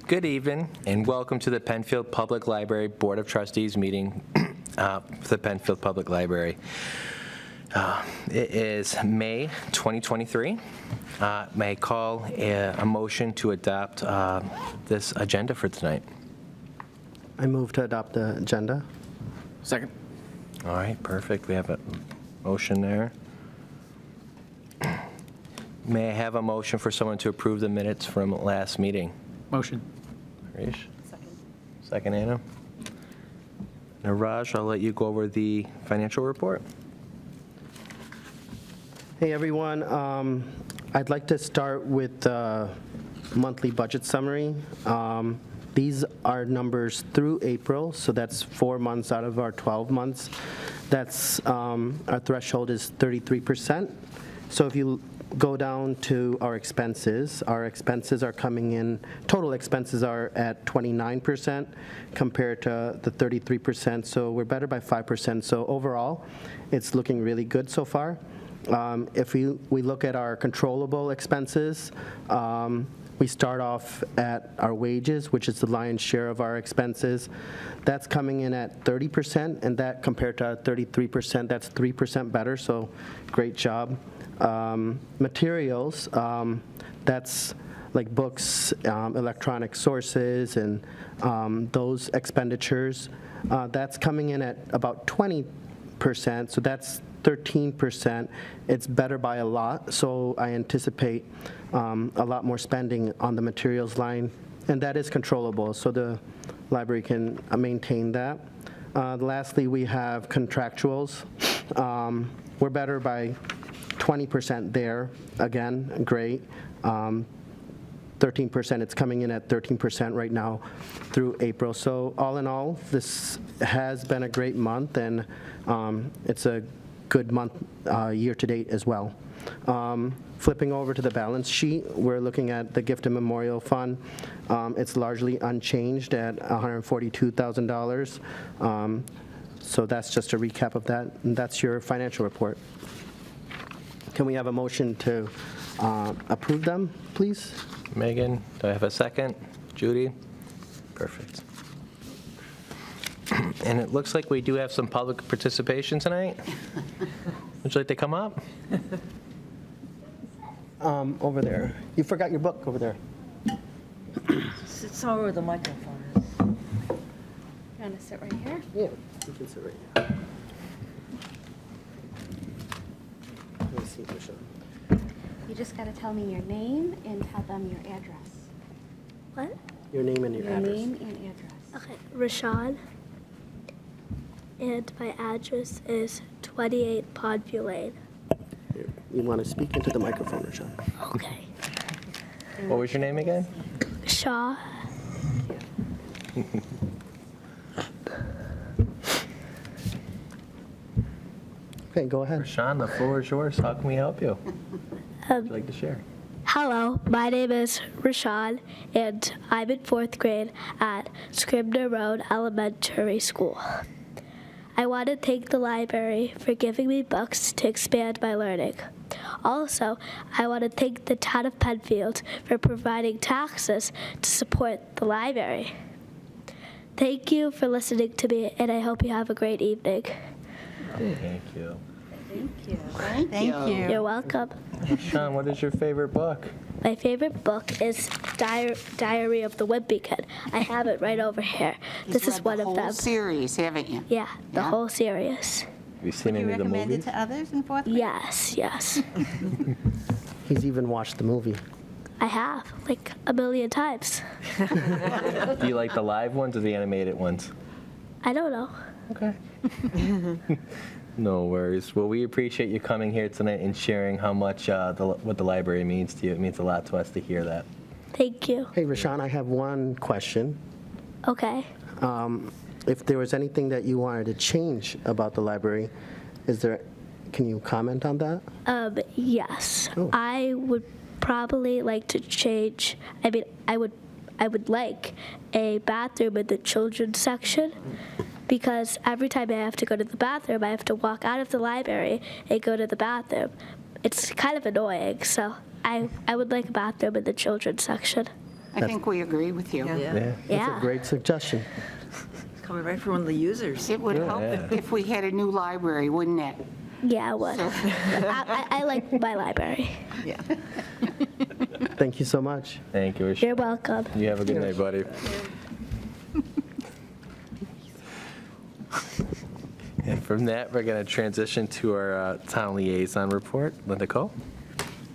Good evening, and welcome to the Penfield Public Library Board of Trustees meeting for the Penfield Public Library. It is May 2023. May I call a motion to adopt this agenda for tonight? I move to adopt the agenda. Second. All right, perfect. We have a motion there. May I have a motion for someone to approve the minutes from last meeting? Motion. Harish? Second, Anna. Neeraj, I'll let you go over the financial report. Hey, everyone. I'd like to start with the monthly budget summary. These are numbers through April, so that's 4 months out of our 12 months. That's our threshold is 33%. So if you go down to our expenses are coming in, total expenses are at 29% compared to the 33%, so we're better by 5%. So overall, it's looking really good so far. If we look at our controllable expenses, we start off at our wages, which is the lion's share of our expenses. That's coming in at 30%, and that compared to 33%, that's 3% better, so great job. Materials, that's like books, electronic sources, and those expenditures, that's coming in at about 20%, so that's 13%. It's better by a lot, so I anticipate a lot more spending on the materials line, and that is controllable, so the library can maintain that. Lastly, we have contractuals. We're better by 20% there, again, great. 13%, it's coming in at 13% right now through April. So all in all, this has been a great month, and it's a good month year to date as well. Flipping over to the balance sheet, we're looking at the Gift and Memorial Fund. It's largely unchanged at $142,000. So that's just a recap of that, and that's your financial report. Can we have a motion to approve them, please? Megan, do I have a second? Judie? Perfect. And it looks like we do have some public participation tonight. Would you like to come up? Over there. You forgot your book over there. It's over where the microphone is. You want to sit right here? Yeah, you can sit right here. Let me see, Michelle. You just got to tell me your name and tell them your address. What? Your name and your address. Your name and address. Okay, Rashad. And my address is 28 Podview Lane. Here, you want to speak into the microphone, Rashad. Okay. What was your name again? Shah. Okay, go ahead. Rashawn, the floor is yours. How can we help you? Would you like to share? Hello, my name is Rashad, and I'm in 4th grade at Scribner Road Elementary School. I want to thank the library for giving me books to expand my learning. Also, I want to thank the town of Penfield for providing taxes to support the library. Thank you for listening to me, and I hope you have a great evening. Thank you. Thank you. Thank you. You're welcome. Sean, what is your favorite book? My favorite book is Diary of the Wimpy Kid. I have it right over here. This is one of them. The whole series, haven't you? Yeah, the Yeah. whole series. Have you seen Would you any of the recommend it movies? to others in 4th grade? Yes. He's even watched the movie. I have, like, a million times. Do you like the live ones or the animated ones? I don't know. Okay. No worries. Well, we appreciate you coming here tonight and sharing how much what the library means to you. It means a lot to us to hear that. Thank you. Hey, Rashawn, I have one question. Okay. If there was anything that you wanted to change about the library, can you comment on that? Yes. Oh. I would probably like to change, I would like a bathroom in the children's section, because every time I have to go to the bathroom, I have to walk out of the library and go to the bathroom. It's kind of annoying, so I would like a bathroom in the children's section. I think we agree with you. Yeah. That's Yeah. a great suggestion. It's coming right from one of the users. It would help if we had a new library, wouldn't it? Yeah, it would. I like my library. Yeah. Thank you so much. Thank you. You're welcome. You have a good night, buddy. And from that, we're going to transition to our town liaison report. Linda Kohl?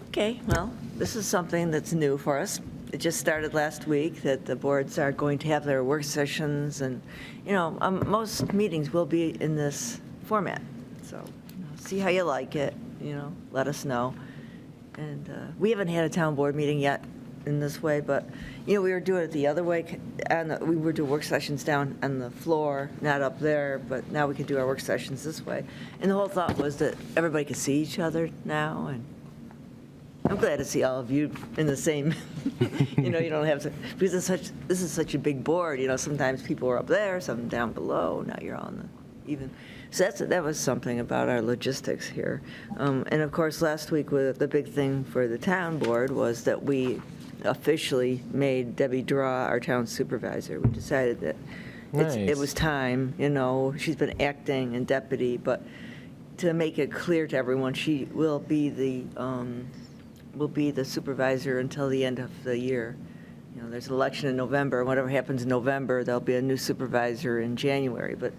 Okay, well, this is something that's new for us. It just started last week that the boards are going to have their work sessions, and, most meetings will be in this format. So see how you like it, let us know. And we haven't had a town board meeting yet in this way, but, we were doing it the other way, and we were doing work sessions down on the floor, not up there, but now we can do our work sessions this way. And the whole thought was that everybody could see each other now, and I'm glad to see all of you in the same, you don't have to, because this is such a big board, sometimes people are up there, some down below, now you're on the even. So that was something about our logistics here. And of course, last week, the big thing for the town board was that we officially made Debbie Draw our town supervisor. We decided that it Nice. was time, she's been acting and deputy, but to make it clear to everyone, she will be the supervisor until the end of the year. There's an election in November. Whatever happens in November, there'll be a new supervisor in January. But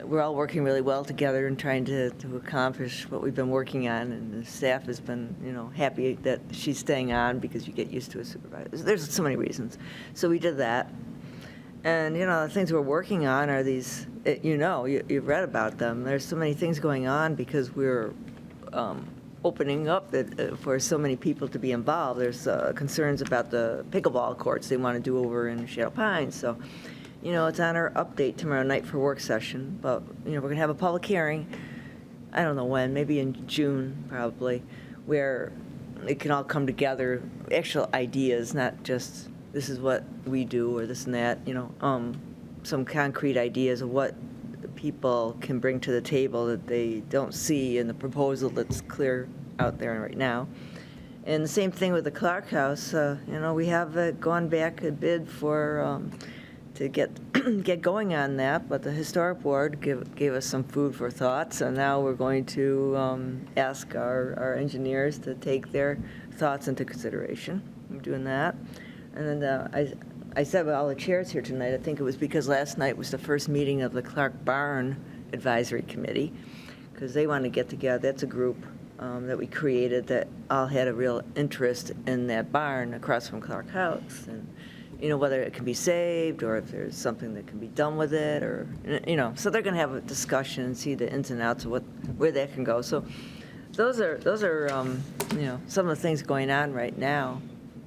we're all working really well together and trying to accomplish what we've been working on. And the staff has been, happy that she's staying on because you get used to a supervisor. There's so many reasons. So we did that. And, the things we're working on are these, you've read about them. There's so many things going on because we're opening up for so many people to be involved. There's concerns about the pickleball courts they want to do over in Shadow Pines. So, it's on our update tomorrow night for work session. But, we're going to have a public hearing, I don't know when, maybe in June probably, where it can all come together, actual ideas, not just this is what we do or this and that, some concrete ideas of what people can bring to the table that they don't see in the proposal that's clear out there right now. And the same thing with the Clark House. We have gone back a bid for to get going on that, but the historic board gave us some food for thought. So now we're going to ask our engineers to take their thoughts into consideration. I'm doing that, and then I said with all the chairs here tonight, I think it was because last night was the first meeting of the Clark Barn Advisory Committee, because they want to get together. That's a group that we created that all had a real interest in that barn across from Clark House, and whether it can be saved or if there's something that can be done with it, or so they're going to have a discussion and see the ins and outs of where that can go. So those are some of the things going on right now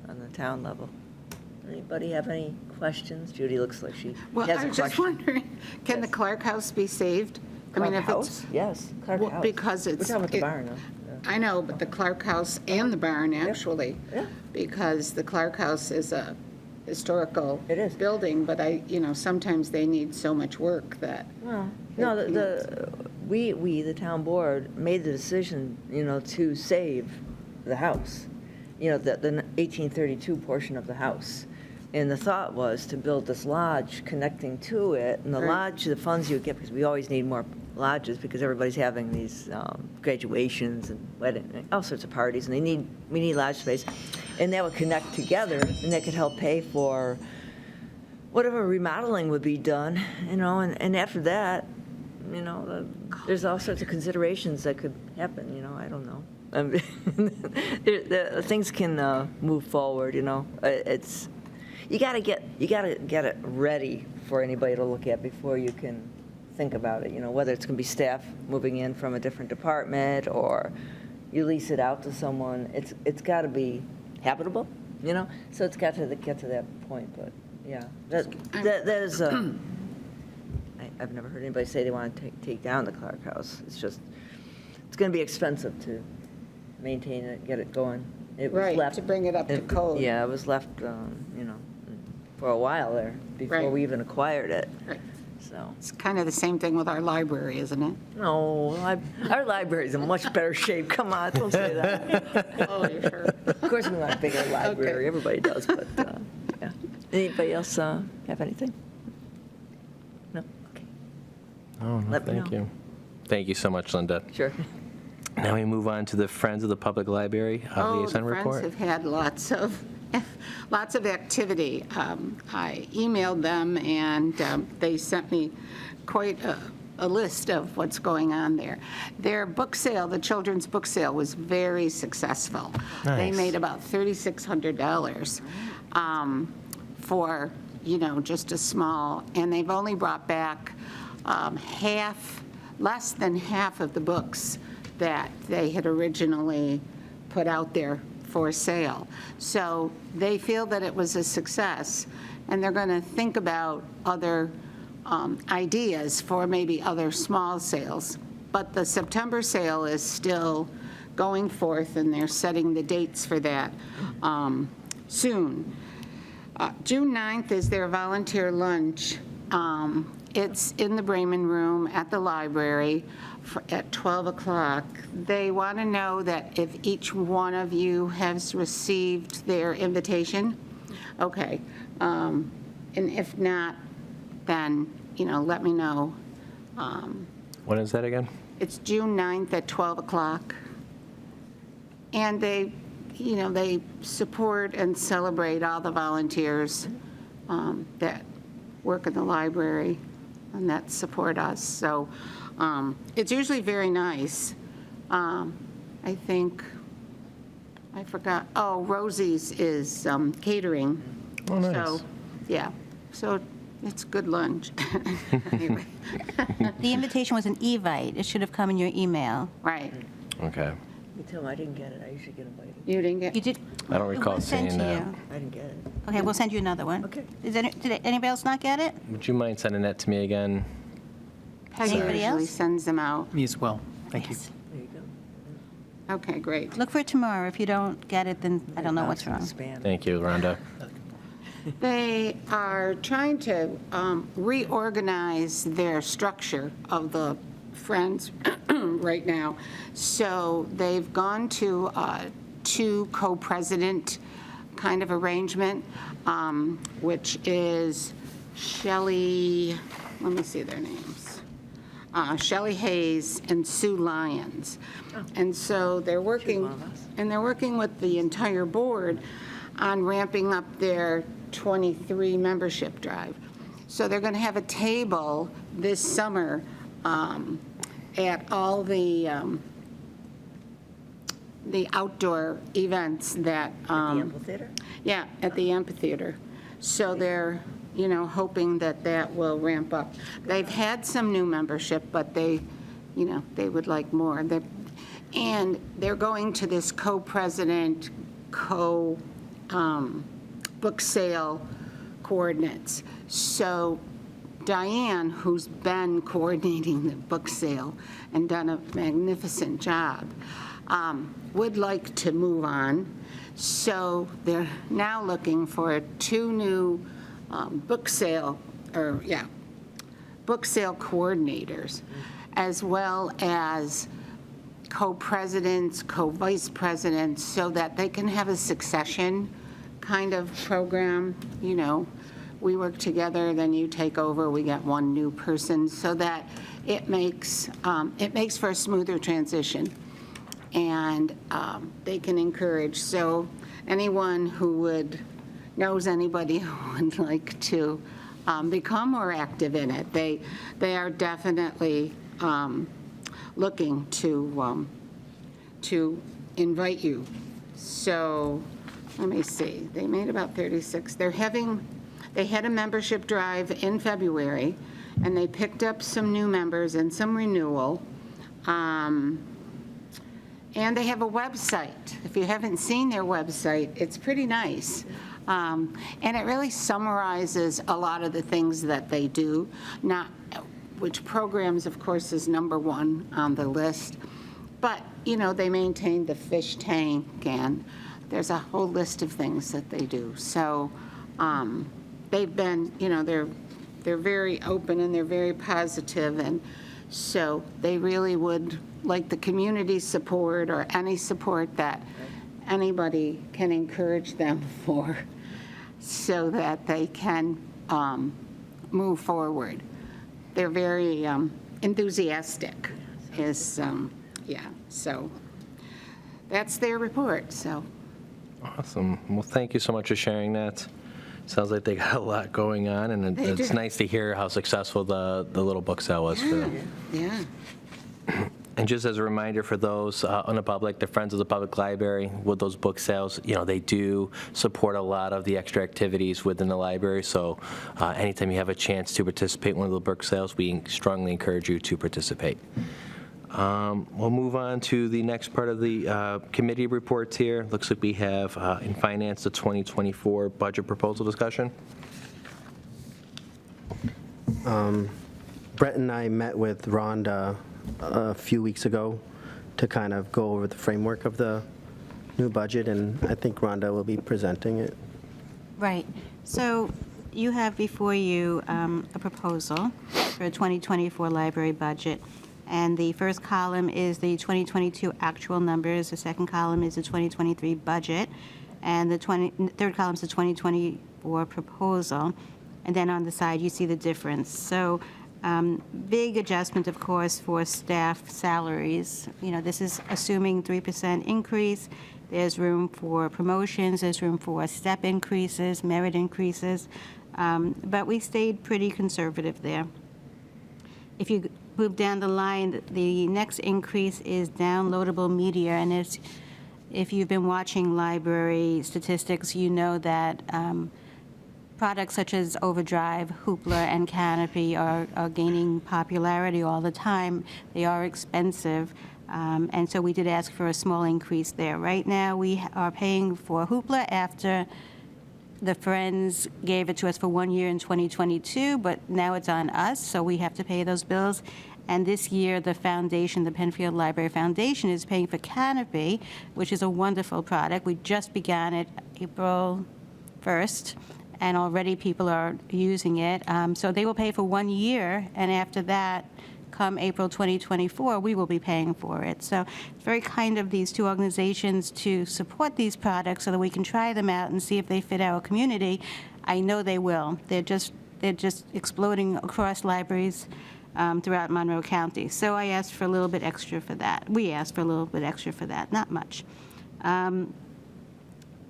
on the town level. Anybody have any questions? Judy looks like she Well, has I a was just question. wondering, can the Clark House be saved? Clark if House? Yes, Clark Well, House. because We're it's- talking about the it- barn, though. I know, but the Clark House and the barn, actually. Yeah. Because the Clark House is a historical It is. building, but sometimes they need so much work that. Well, no, we, the town board, made the decision, to save the house, the 1832 portion of the house. And the thought was to build this lodge connecting to it, and the Right. lodge, the funds you would get, because we always need more lodges, because everybody's having these graduations and wedding, all sorts of parties, and we need lodge space. And that would connect together, and that could help pay for whatever remodeling would be done, and after that, there's all sorts of considerations that could happen, I don't know. Things can move forward, it's, you gotta get it ready for anybody to look at before you can think about it, whether it's gonna be staff moving in from a different department or you lease it out to someone. It's gotta be habitable, so it's got to get to that point. But yeah, that is I've never heard anybody say they want to take down the Clark House. It's gonna be expensive to maintain it, get it going. It was Right, left, to bring it up to code. Yeah, it was left, for a while there before Right. we even acquired it. Right. So, It's kind of the same thing with our library, isn't it? no, our library's in much better shape. Come on, don't say that. Oh, you're sure? Of course, we want a bigger library. Okay. Everybody does, but Anybody else have anything? No? Okay. Oh, no, Let me thank know. you. Thank you so much, Linda. Sure. Now we move on to the Friends of the Public Library liaison The report. Friends have had lots of activity. I emailed them, and they sent me quite a list of what's going on there. Their book sale, the children's book sale, was very successful. They Nice. made about $3,600 for, just a small, and they've only brought back less than half of the books that they had originally put out there for sale. So they feel that it was a success, and they're going to think about other ideas for maybe other small sales. But the September sale is still going forth, and they're setting the dates for that soon. June 9th is their volunteer lunch. It's in the Bremen Room at the library at 12 o'clock. They want to know that if each one of you has received their invitation. Okay. And if not, then, let me know. When is that again? It's June 9th at 12 o'clock. And they support and celebrate all the volunteers that work in the library and that support us. So it's usually very nice. I think, I forgot, Rosie's is catering. Oh, nice. So, yeah, so it's good lunch. Anyway, The invitation was an Evite. It should have come in your email. right. Okay. You tell them I didn't get it. I usually get invited. You didn't get? You did? I don't It recall was sent seeing to that. you. I didn't get it. Okay, we'll send you another one. Okay. Did anybody else not get it? Would you mind sending that to me again? Peggy Anybody usually else? sends them out. Me as well. Thank you. Yes. There you go. Okay, great. Look for it tomorrow. If you don't get it, then I don't know what's wrong. Spam. Thank you, Rhonda. They are trying to reorganize their structure of the Friends right now. So they've gone to a two co-president kind of arrangement, which is Shelley, let me see their names, Shelley Hayes and Sue Lyons. And so they're working, with the entire board on ramping up their 23 membership drive. So they're going to have a table this summer at all the outdoor events that. The amphitheater? Yeah, at the amphitheater. So they're, hoping that that will ramp up. They've had some new membership, but they would like more. And they're going to this co-president, book sale coordinates. So Diane, who's been coordinating the book sale and done a magnificent job, would like to move on. So they're now looking for two new book sale coordinators, as well as co-presidents, co-vice presidents, so that they can have a succession kind of program. We work together, then you take over, we get one new person, so that it makes for a smoother transition. And they can encourage. So anyone who knows anybody who would like to become more active in it, they are definitely looking to invite you. So let me see. They made about 36. They had a membership drive in February, and they picked up some new members and some renewal. And they have a website. If you haven't seen their website, it's pretty nice. And it really summarizes a lot of the things that they do, which programs, of course, is number one on the list. But, they maintain the fish tank, and there's a whole list of things that they do. So they've been, they're very open and they're very positive, and so they really would like the community support or any support that anybody can encourage them for. so that they can move forward. They're very enthusiastic, so that's their report, so. Awesome. Well, thank you so much for sharing that. Sounds like they got a lot going on, and They it's do. nice to hear how successful the little book sale was for them. Yeah. And just as a reminder for those on the public, the Friends of the Public Library, with those book sales, they do support a lot of the extra activities within the library. So anytime you have a chance to participate in one of the book sales, we strongly encourage you to participate. We'll move on to the next part of the committee reports here. Looks like we have in finance the 2024 budget proposal discussion. Brett and I met with Rhonda a few weeks ago to kind of go over the framework of the new budget, and I think Rhonda will be presenting it. Right. So you have before you a proposal for a 2024 library budget. And the first column is the 2022 actual numbers. The second column is the 2023 budget. And the third column is the 2024 proposal. And then on the side, you see the difference. So big adjustment, of course, for staff salaries. This is assuming 3% increase. There's room for promotions. There's room for step increases, merit increases. But we stayed pretty conservative there. If you move down the line, the next increase is downloadable media. And if you've been watching library statistics, you know that products such as Overdrive, Hoopla, and Canopy are gaining popularity all the time. They are expensive. And so we did ask for a small increase there. Right now, we are paying for Hoopla after the Friends gave it to us for 1 year in 2022, but now it's on us, so we have to pay those bills. And this year, the foundation, the Penfield Library Foundation, is paying for Canopy, which is a wonderful product. We just began it April 1st, and already people are using it. So they will pay for 1 year, and after that, come April 2024, we will be paying for it. So it's very kind of these two organizations to support these products so that we can try them out and see if they fit our community. I know they will. They're just exploding across libraries throughout Monroe County. So I asked for a little bit extra for that. We asked for a little bit extra for that, not much. The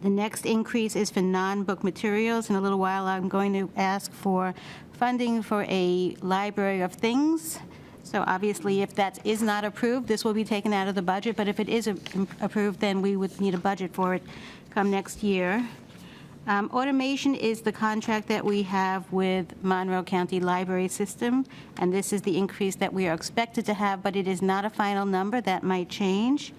next increase is for non-book materials. In a little while, I'm going to ask for funding for a library of things. So obviously, if that is not approved, this will be taken out of the budget. But if it is approved, then we would need a budget for it come next year. Automation is the contract that we have with Monroe County Library System, and this is the increase that we are expected to have, but it is not a final number. That might change.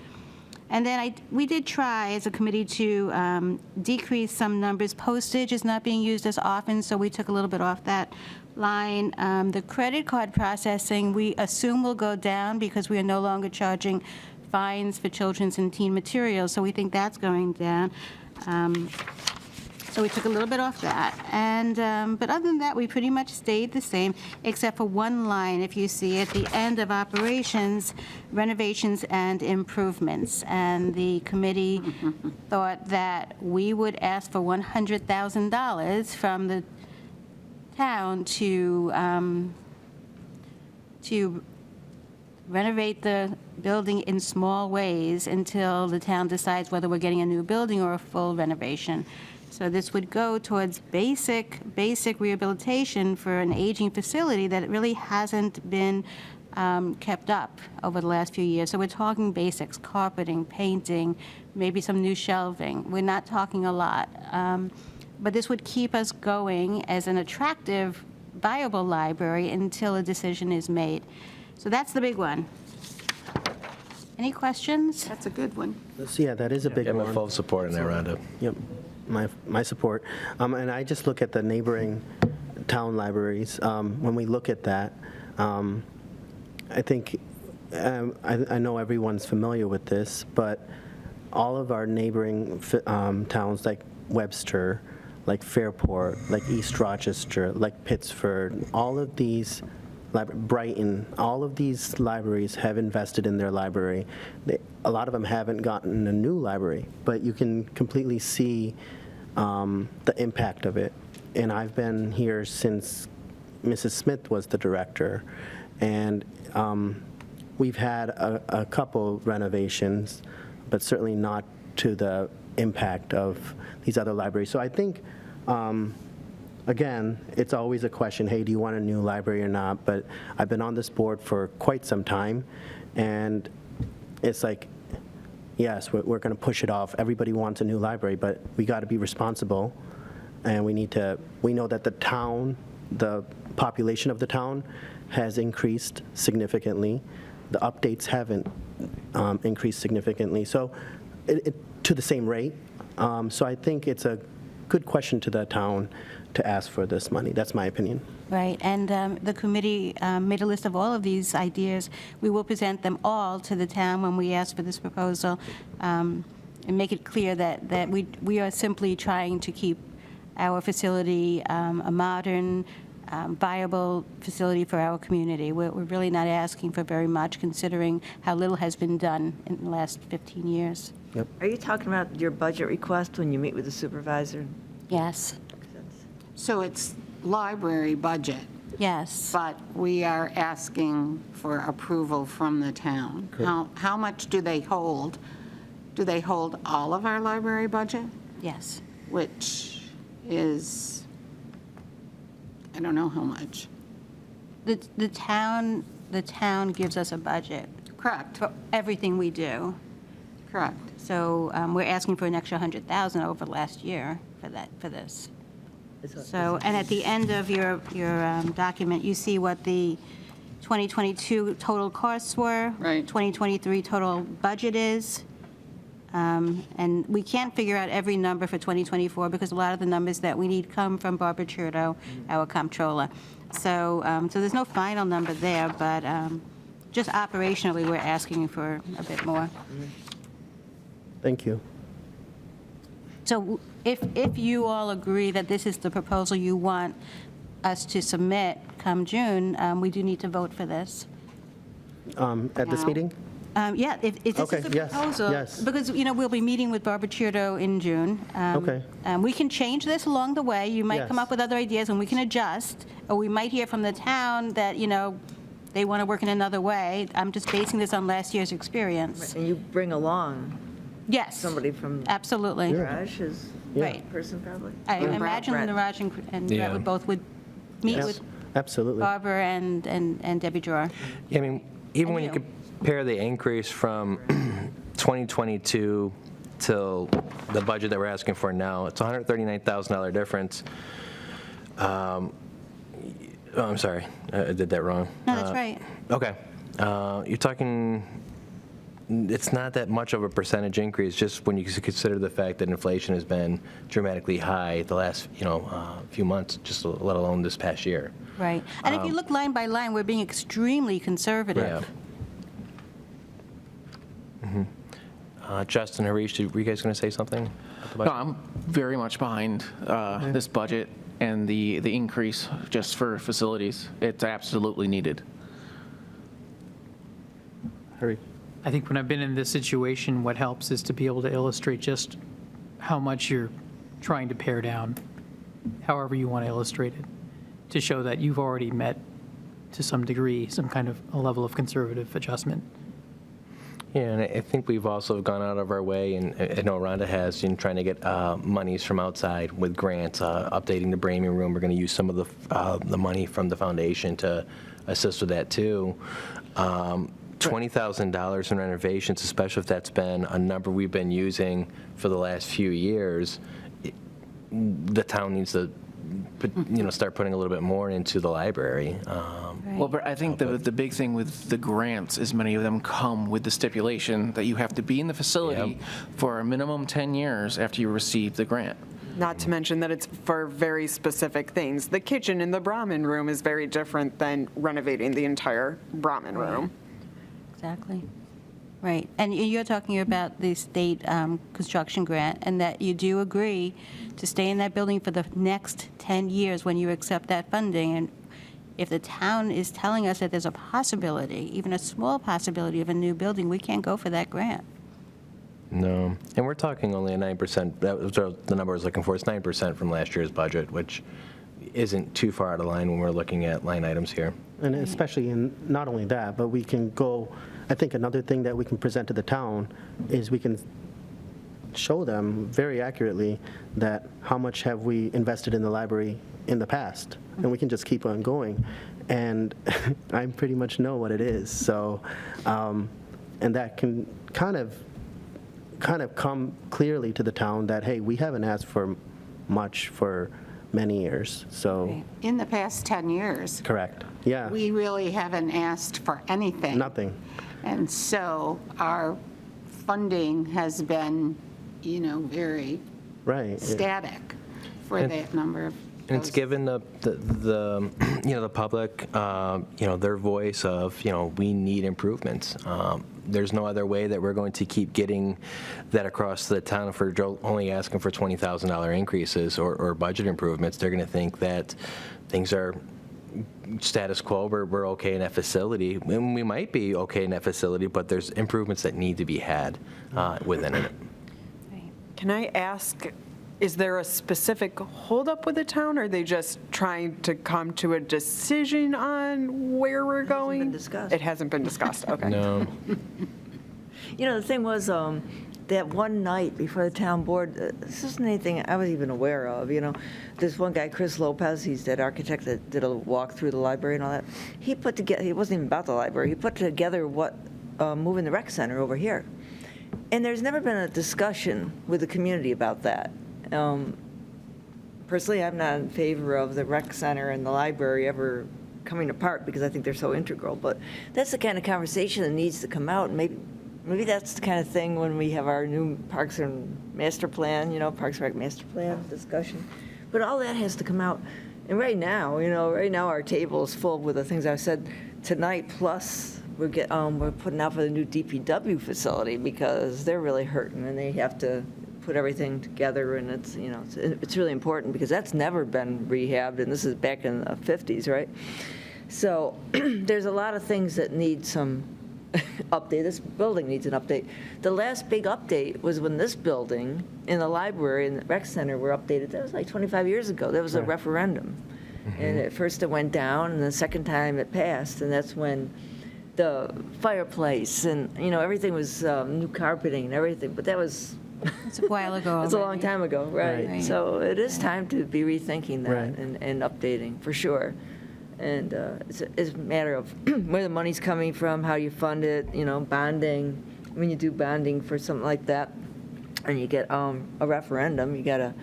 And then we did try as a committee to decrease some numbers. Postage is not being used as often, so we took a little bit off that line. The credit card processing, we assume will go down because we are no longer charging fines for children's and teen materials, so we think that's going down. So we took a little bit off that. And, but other than that, we pretty much stayed the same, except for one line, if you see at the end of operations, renovations and improvements. And the committee thought that we would ask for $100,000 from the town to renovate the building in small ways until the town decides whether we're getting a new building or a full renovation. So this would go towards basic rehabilitation for an aging facility that really hasn't been kept up over the last few years. So we're talking basics, carpeting, painting, maybe some new shelving. We're not talking a lot. But this would keep us going as an attractive, viable library until a decision is made. So that's the big one. Any questions? That's a good one. Yeah, that is a big Give one. them full support in that roundup. Yep, my support. And I just look at the neighboring town libraries. When we look at that, I think, I know everyone's familiar with this, but all of our neighboring towns like Webster, like Fairport, like East Rochester, like Pittsford, all of these, Brighton, all of these libraries have invested in their library. A lot of them haven't gotten a new library, but you can completely see the impact of it. And I've been here since Mrs. Smith was the director, and we've had a couple renovations, but certainly not to the impact of these other libraries. So I think, again, it's always a question, hey, do you want a new library or not? But I've been on this board for quite some time, and it's like, yes, we're going to push it off. Everybody wants a new library, but we got to be responsible, and we know that the town, the population of the town has increased significantly. The updates haven't increased significantly, so to the same rate. So I think it's a good question to the town to ask for this money. That's my opinion. Right, and the committee made a list of all of these ideas. We will present them all to the town when we ask for this proposal, and make it clear that we are simply trying to keep our facility a modern, viable facility for our community. We're really not asking for very much, considering how little has been done in the last 15 years. Are you talking about your budget request when you meet with the supervisor? Yes, So it's library budget, yes. but we are asking for approval from the town. How much do they hold? Do they hold all of our library budget? Yes. Which is, I don't know how much. The town gives us a budget Correct, for everything we do. correct. So we're asking for an extra 100,000 over last year for this. So, and at the end of your document, you see what the 2022 total costs were. Right. 2023 total budget is. And we can't figure out every number for 2024 because a lot of the numbers that we need come from Barbara Churdo, our comptroller. So there's no final number there, but just operationally, we're asking for a bit more. Thank you. So if you all agree that this is the proposal you want us to submit come June, we do need to vote for this. At this Now- meeting? Yeah, if this Okay, is the yes, proposal. yes. Because, we'll be meeting with Barbara Churdo in June. Okay. We can change this along the way. You might come Yes. up with other ideas, and we can adjust. Or we might hear from the town that, they want to work in another way. I'm just basing this on last year's experience. And you bring along Yes. somebody from Absolutely. Neeraj, is Yeah. Right. person probably? I And imagine Brett. Neeraj and Brett Yeah. would both would meet Yes, with absolutely. Barbara and Debbie Drawer. Yeah, I mean, even And when you you. compare the increase from 2022 till the budget that we're asking for now, it's a $139,000 difference. Oh, I'm sorry, I did that wrong. No, that's right. Okay. You're talking, it's not that much of a percentage increase, just when you consider the fact that inflation has been dramatically high the last, few months, just let alone this past year. Right. And if you look line by line, we're being extremely conservative. Justin, Harish, were you guys going to say something about the budget? No, I'm very much behind this budget and the increase just for facilities. It's absolutely needed. Hurry. I think when I've been in this situation, what helps is to be able to illustrate just how much you're trying to pare down, however you want to illustrate it, to show that you've already met, to some degree, some kind of a level of conservative adjustment. Yeah, and I think we've also gone out of our way, and I know Rhonda has, in trying to get monies from outside with grants, updating the Braming Room. We're going to use some of the money from the foundation to assist with that, too. $20,000 in renovations, especially if that's been a number we've been using for the last few years, the town needs to, start putting a little bit more into the library. Well, but I think the big thing with the grants is many of them come with the stipulation that you have to be in the facility for a minimum 10 years after you receive the grant. Not to mention that it's for very specific things. The kitchen in the Brahmin room is very different than renovating the entire Brahmin room. Exactly. Right. And you're talking about the state construction grant, and that you do agree to stay in that building for the next 10 years when you accept that funding. And if the town is telling us that there's a possibility, even a small possibility of a new building, we can't go for that grant. No. And we're talking only a 9%, that was the number I was looking for, it's 9% from last year's budget, which isn't too far out of line when we're looking at line items here. And especially in, not only that, but we can go, I think another thing that we can present to the town is we can show them very accurately that how much have we invested in the library in the past, and we can just keep on going. And I pretty much know what it is, so, and that can kind of come clearly to the town that, hey, we haven't asked for much for many years, so. In the past 10 years, Correct, yeah. we really haven't asked for anything. Nothing. And so our funding has been, very Right. static for that number of. And it's those- given the public, their voice of, we need improvements. There's no other way that we're going to keep getting that across the town if we're only asking for $20,000 increases or budget improvements. They're going to think that things are status quo, we're okay in that facility. And we might be okay in that facility, but there's improvements that need to be had within it. Can I ask, is there a specific holdup with the town? Or are they just trying to come to a decision on where we're going? been discussed. It hasn't been discussed, okay. No. The thing was, that one night before the town board, this isn't anything I was even aware of, There's one guy, Chris Lopez, he's that architect that did a walk through the library and all that. He put together, he wasn't even about the library, he put together what, moving the rec center over here. And there's never been a discussion with the community about that. Personally, I'm not in favor of the rec center and the library ever coming apart because I think they're so integral, but that's the kind of conversation that needs to come out, and maybe that's the kind of thing when we have our new Parks and Master Plan, Parks and Rec Master Plan discussion. But all that has to come out. And right now our table is full with the things I said tonight, plus we're putting out for the new DPW facility because they're really hurting and they have to put everything together, and it's really important because that's never been rehabbed, and this is back in the 50s, right? So there's a lot of things that need some update. This building needs an update. The last big update was when this building and the library and the rec center were updated. That was like 25 years ago. That was a referendum. And at first it went down, and the second time it passed, and that's when the fireplace and, everything was new carpeting and everything, but that was... It's a while ago. It's a long time ago, right? Right. So it is time to be rethinking that Right. and updating, for sure. And it's a matter of where the money's coming from, how you fund it, bonding. When you do bonding for something like that, and you get a referendum, you gotta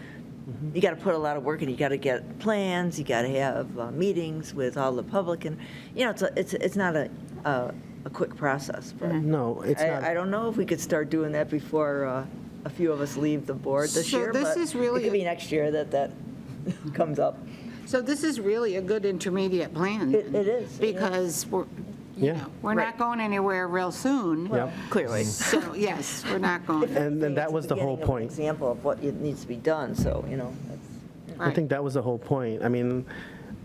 put a lot of work in. You gotta get plans. You gotta have meetings with all the public, and it's not a quick process. But No, it's not. I don't know if we could start doing that before a few of us leave the board this So year, this but is really it could be next year that comes up. So this is really a good intermediate plan. It is. Because we're Yeah. not going anywhere real soon. Yep. Clearly. So, yes, we're not going. And then that was the whole point. Example of what needs to be done, so, that's. I think that was the whole point. I mean,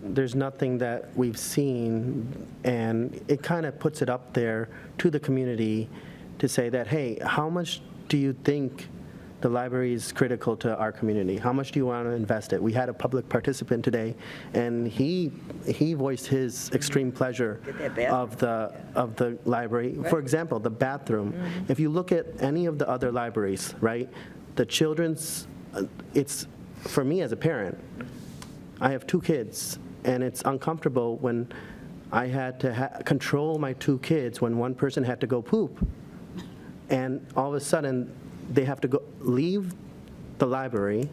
there's nothing that we've seen, and it kind of puts it up there to the community to say that, hey, how much do you think the library is critical to our community? How much do you want to invest it? We had a public participant today, and he voiced his extreme pleasure of the library. For example, the bathroom. If you look at any of the other libraries, right, the children's, it's, for me as a parent, I have 2 kids, and it's uncomfortable when I had to control my 2 kids when one person had to go poop. And all of a sudden, they have to leave the library,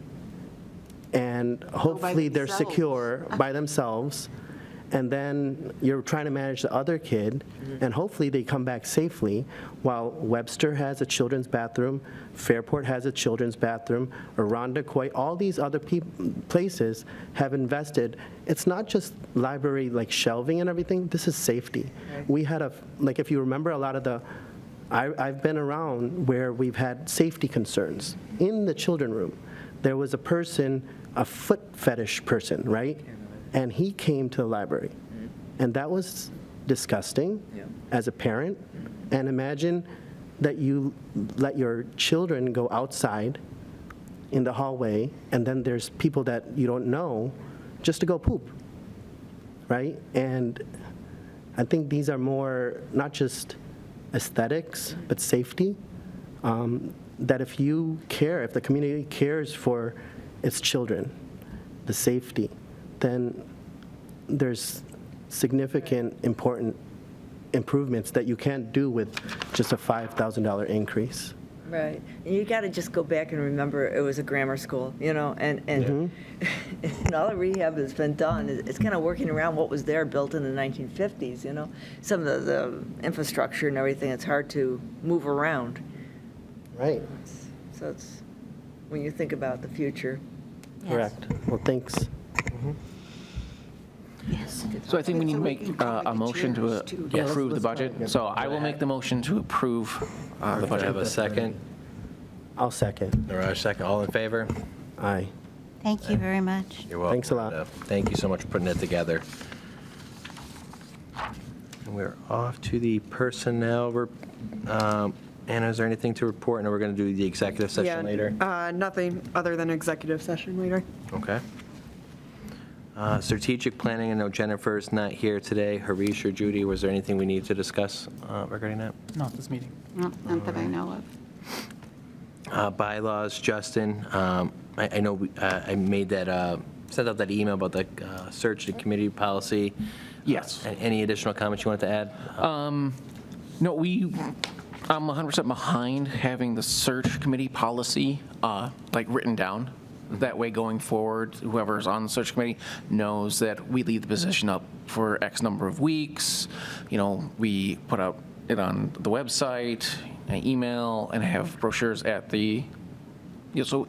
and hopefully they're themselves. secure by themselves. And then you're trying to manage the other kid, and hopefully they come back safely, while Webster has a children's bathroom, Fairport has a children's bathroom, Aranda, all these other places have invested. It's not just library like shelving and everything, this is safety. We had if you remember a lot of I've been around where we've had safety concerns. In the children's room, there was a person, a foot fetish person, right? And he came to the library. And that was disgusting as a parent. And imagine that you let your children go outside in the hallway, and then there's people that you don't know just to go poop, right? And I think these are more not just aesthetics, but safety. That if you care, if the community cares for its children, the safety, then there's significant, important improvements that you can't do with just a $5,000 increase. Right. And you got to just go back and remember it was a grammar school, you know, and and all the rehab has been done. It's kind of working around what was there built in the 1950s, you know. Some of the infrastructure and everything, it's hard to move around. Right. So it's, when you think about the future. Correct. Well, thanks. So I think we need to make a motion to approve the budget. So I will make the motion to approve the Do I have budget. a second? I'll second. Neeraj, second. All in favor? Aye. Thank you very much. You're welcome. Thanks a lot. Brenda. Thank you so much for putting it together. And we're off to the personnel. Anna, is there anything to report? And we're going to do the executive session later? Nothing other than executive session later. Okay. Strategic planning, I know Jennifer's not here today. Harish or Judie, was there anything we need to discuss regarding that? Not this meeting. No, not that I know of. Bylaws, Justin, I know I made that, sent out that email about the search and committee policy. Yes. Any additional comments you wanted to add? No, I'm 100% behind having the search committee policy like written down. That way, going forward, whoever's on the search committee knows that we leave the position up for X number of weeks. You know, we put up it on the website, an email, and have brochures at the, so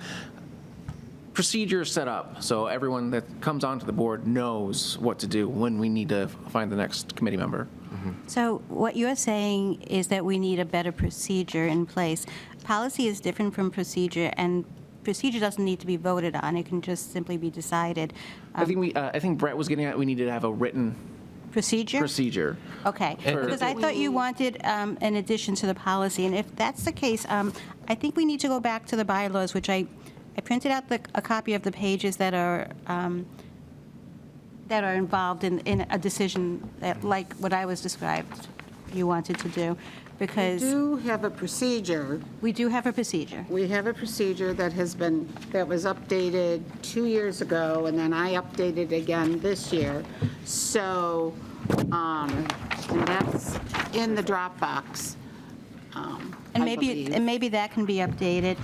procedures set up so everyone that comes onto the board knows what to do when we need to find the next committee member. So what you're saying is that we need a better procedure in place. Policy is different from procedure, and procedure doesn't need to be voted on. It can just simply be decided. I think Brett was getting at we needed to have a written Procedure? Okay, because I thought you wanted an addition to the policy, and if that's the case, I think we need to go back to the bylaws, which I printed out a copy of the pages that are involved in a decision that, like what I was described, you wanted to do, We because do have a procedure. we do have a procedure. We have a procedure that was updated 2 years ago, and then I updated again this year. So, and that's in the Dropbox. And I believe. maybe that can be updated.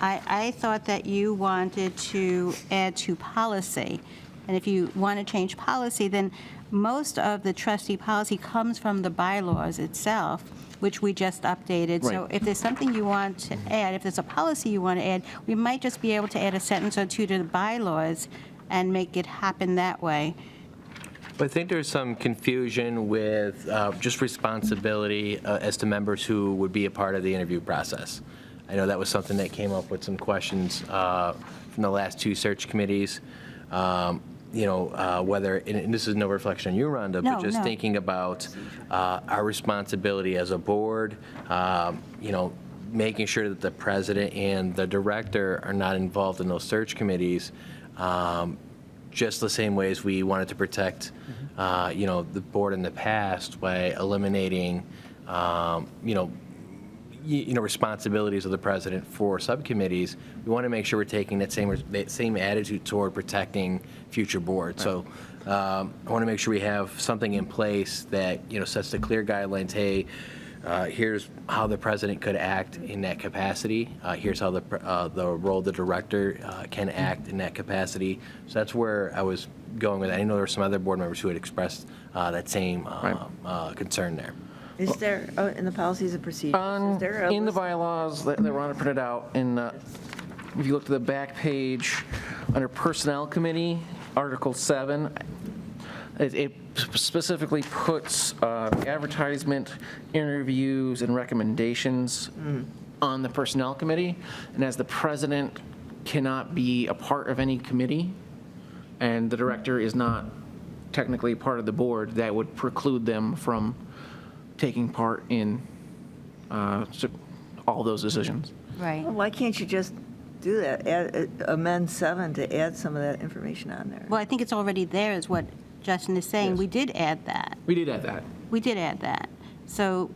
I thought that you wanted to add to policy, and if you want to change policy, then most of the trustee policy comes from the bylaws itself, which we just updated. So Right. if there's something you want to add, if there's a policy you want to add, we might just be able to add a sentence or two to the bylaws and make it happen that way. I think there's some confusion with just responsibility as to members who would be a part of the interview process. I know that was something that came up with some questions from the last two search committees. Whether, and this is no reflection on you, Rhonda, but just thinking about our responsibility as a board, making sure that the president and the director are not involved in those search committees, just the same way as we wanted to protect, the board in the past by eliminating, responsibilities of the president for subcommittees. We want to make sure we're taking that same attitude toward protecting future boards. So I want to make sure we have something in place that, sets the clear guidelines. Hey, here's how the president could act in that capacity. Here's how the role of the director can act in that capacity. So that's where I was going with it. I know there were some other board members who had expressed that same concern there. Is there, in the policies and procedures, is there a In the list? bylaws that Rhonda printed out, if you look to the back page, under Personnel Committee, Article 7, it specifically puts advertisement, interviews, and recommendations on the Personnel Committee. And as the president cannot be a part of any committee, and the director is not technically part of the board, that would preclude them from taking part in all those decisions. Right. Well, why can't you just do that, amend 7 to add some of that information on there? Well, I think it's already there, is what Justin is saying. Yes. We did add that. We did add that. We did add that. So,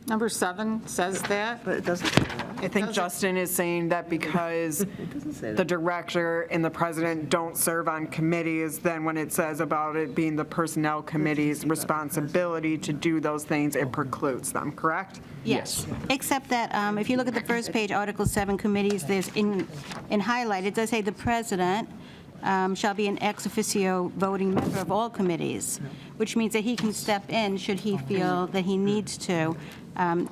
Number 7 says that. But it doesn't say that. I think Justin is saying that because doesn't say the that. director and the president don't serve on committees, then when it says about it being the personnel committee's responsibility to do those things, it precludes them, correct? yes. Except that if you look at the first page, Article 7 committees, there's in highlight, it does say the president shall be an ex officio voting member of all committees, which means that he can step in should he feel that he needs to. Not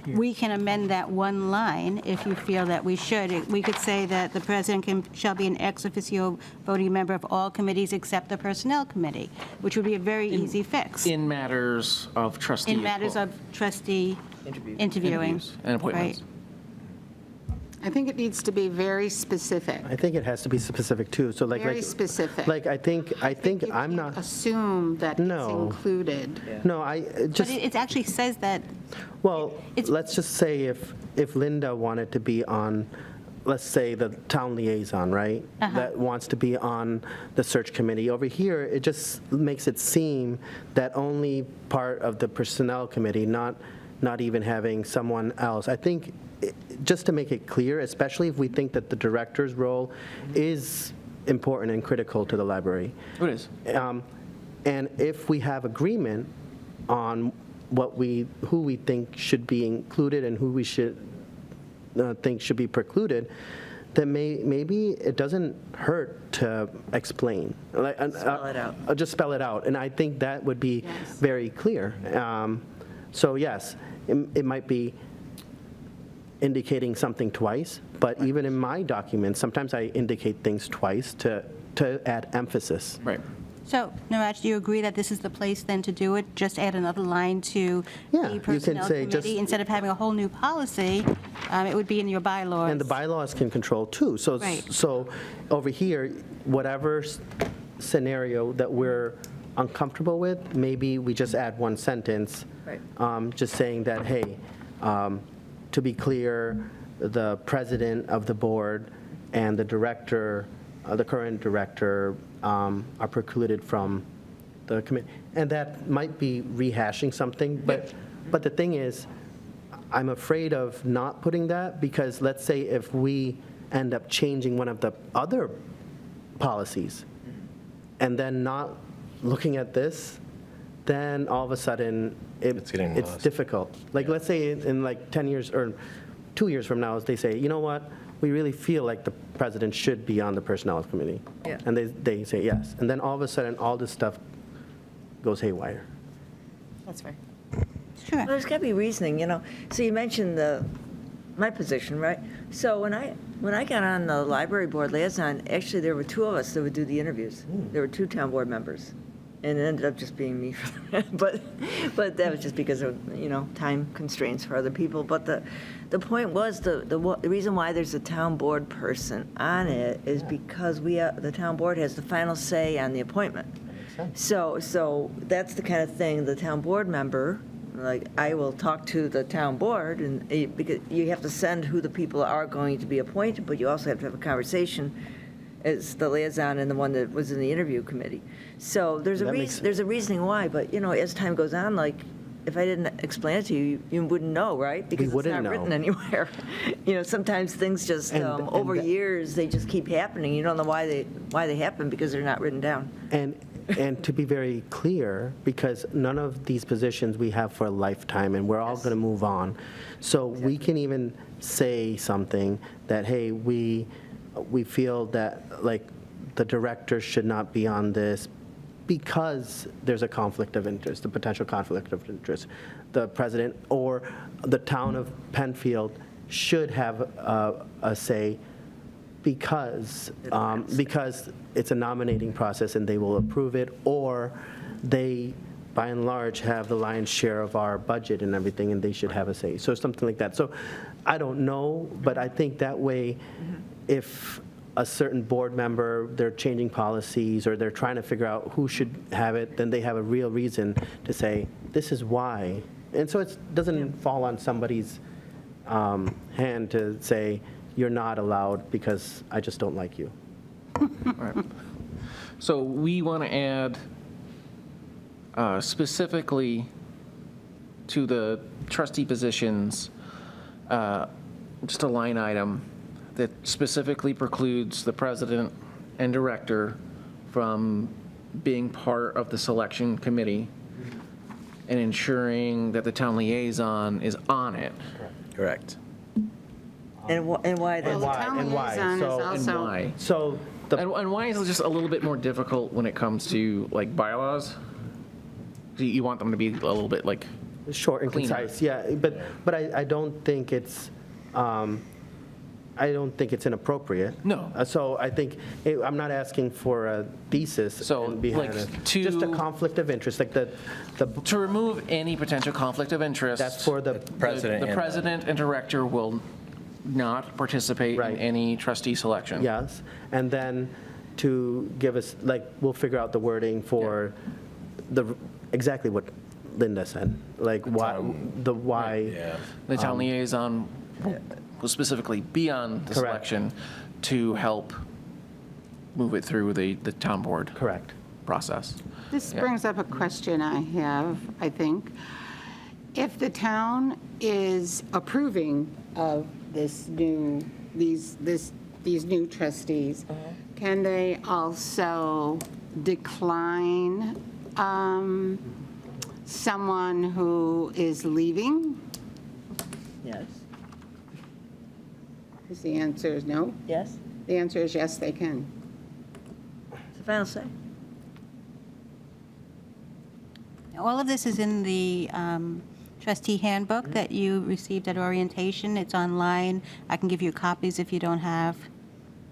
here. We can amend that one line if you feel that we should. We could say that the president shall be an ex officio voting member of all committees except the Personnel Committee, which would be a very easy fix. In matters of trustee. In matters of trustee interviewing. Interviews and appointments. Right. I think it needs to be very specific, I think it has to be specific too, so like. very specific. Like, I think You I'm can't not, assume that it's No. included. no, I But just, it actually says that, well, it's- let's just say if Linda wanted to be on, let's say, the town liaison, right? That wants to be on the search committee. Over here, it just makes it seem that only part of the personnel committee, not even having someone else. I think, just to make it clear, especially if we think that the director's role is important and critical to the library. It is. And if we have agreement on who we think should be included and who we should think should be precluded, then maybe it doesn't hurt to explain. Spell it out. Just spell it out. And I think that would be very clear. So yes, it might be indicating something twice, but even in my documents, sometimes I indicate things twice to add emphasis. Right. so, Neeraj, do you agree that this is the place then to do it? Just add another line to Yeah, the you can Personnel say just- Committee? Instead of having a whole new policy, it would be in your bylaws. And the bylaws can control too. So, Right. so over here, whatever scenario that we're uncomfortable with, maybe we just add one sentence. Right. Just saying that, hey, to be clear, the president of the board and the director, the current director, are precluded from the committee. And that might be rehashing something, but the thing is, I'm afraid of not putting that, because let's say if we end up changing one of the other policies and then not looking at this, then all of a sudden, It's getting it's lost. difficult. Like, let's say in like 10 years or 2 years from now, they say, you know what, we really feel like the president should be on the personnel committee. Yeah. And they say yes. And then all of a sudden, all this stuff goes haywire. That's fair. Sure. Well, there's got to be reasoning, So you mentioned my position, right? So when I got on the library board liaison, actually there were 2 of us that would do the interviews. There were 2 town board members, and it ended up just being me. but that was just because of time constraints for other people. But the point was the reason why there's a town board person on it is because the town board has the final say on the appointment. So that's the kind of thing the town board member. Like, I will talk to the town board, and because you have to send who the people are going to be appointed, but you also have to have a conversation as the liaison and the one that was in the interview committee. So there's That makes- a reasoning why, but, as time goes on, like, if I didn't explain it to you, you wouldn't know, right? Because it's wouldn't not know. written anywhere. Sometimes things just, And over that- years, they just keep happening. You don't know why they happen, because they're not written down. And to be very clear, because none of these positions we have for a lifetime, and we're all going to move on. So we can even say something that, hey, we feel that, like, the director should not be on this because there's a conflict of interest, a potential conflict of interest. The president or the town of Penfield should have a say because it's a nominating process and they will approve it, or they, by and large, have the lion's share of our budget and everything, and they should have a say. So something like that. So I don't know, but I think that way, if a certain board member, they're changing policies or they're trying to figure out who should have it, then they have a real reason to say, this is why And so it doesn't fall on somebody's hand to say, you're not allowed because I just don't like you. Right. So we want to add specifically to the trustee positions, just a line item that specifically precludes the president and director from being part of the selection committee and ensuring that the town liaison is on it. Correct. And why Well, then? the why? town And why? liaison is So- And also, why? So the And why is it just a little bit more difficult when it comes to like bylaws? Do you want them to be a little bit like, short and Cleaner. concise, yeah, but I don't think it's, I don't think it's inappropriate. No. So I think, I'm not asking for a thesis So, behind like, it. to- Just a conflict of interest, like the to remove any potential conflict of interest? that's for the, President The and- president and director will not participate in Right. any trustee selection. yes, and then to give us, like, we'll figure out the wording for exactly what Linda said, like, why, the why. Yeah. The town liaison will specifically be on the Correct. selection to help move it through the town board Correct. process. this Yeah. brings up a question I have, I think. If the town is approving of these new trustees, can they also decline someone who is leaving? Yes. Because the answer is no. Yes? The answer is yes, they can. It's the final say. All of this is in the trustee handbook that you received at orientation. It's online. I can give you copies if you don't have.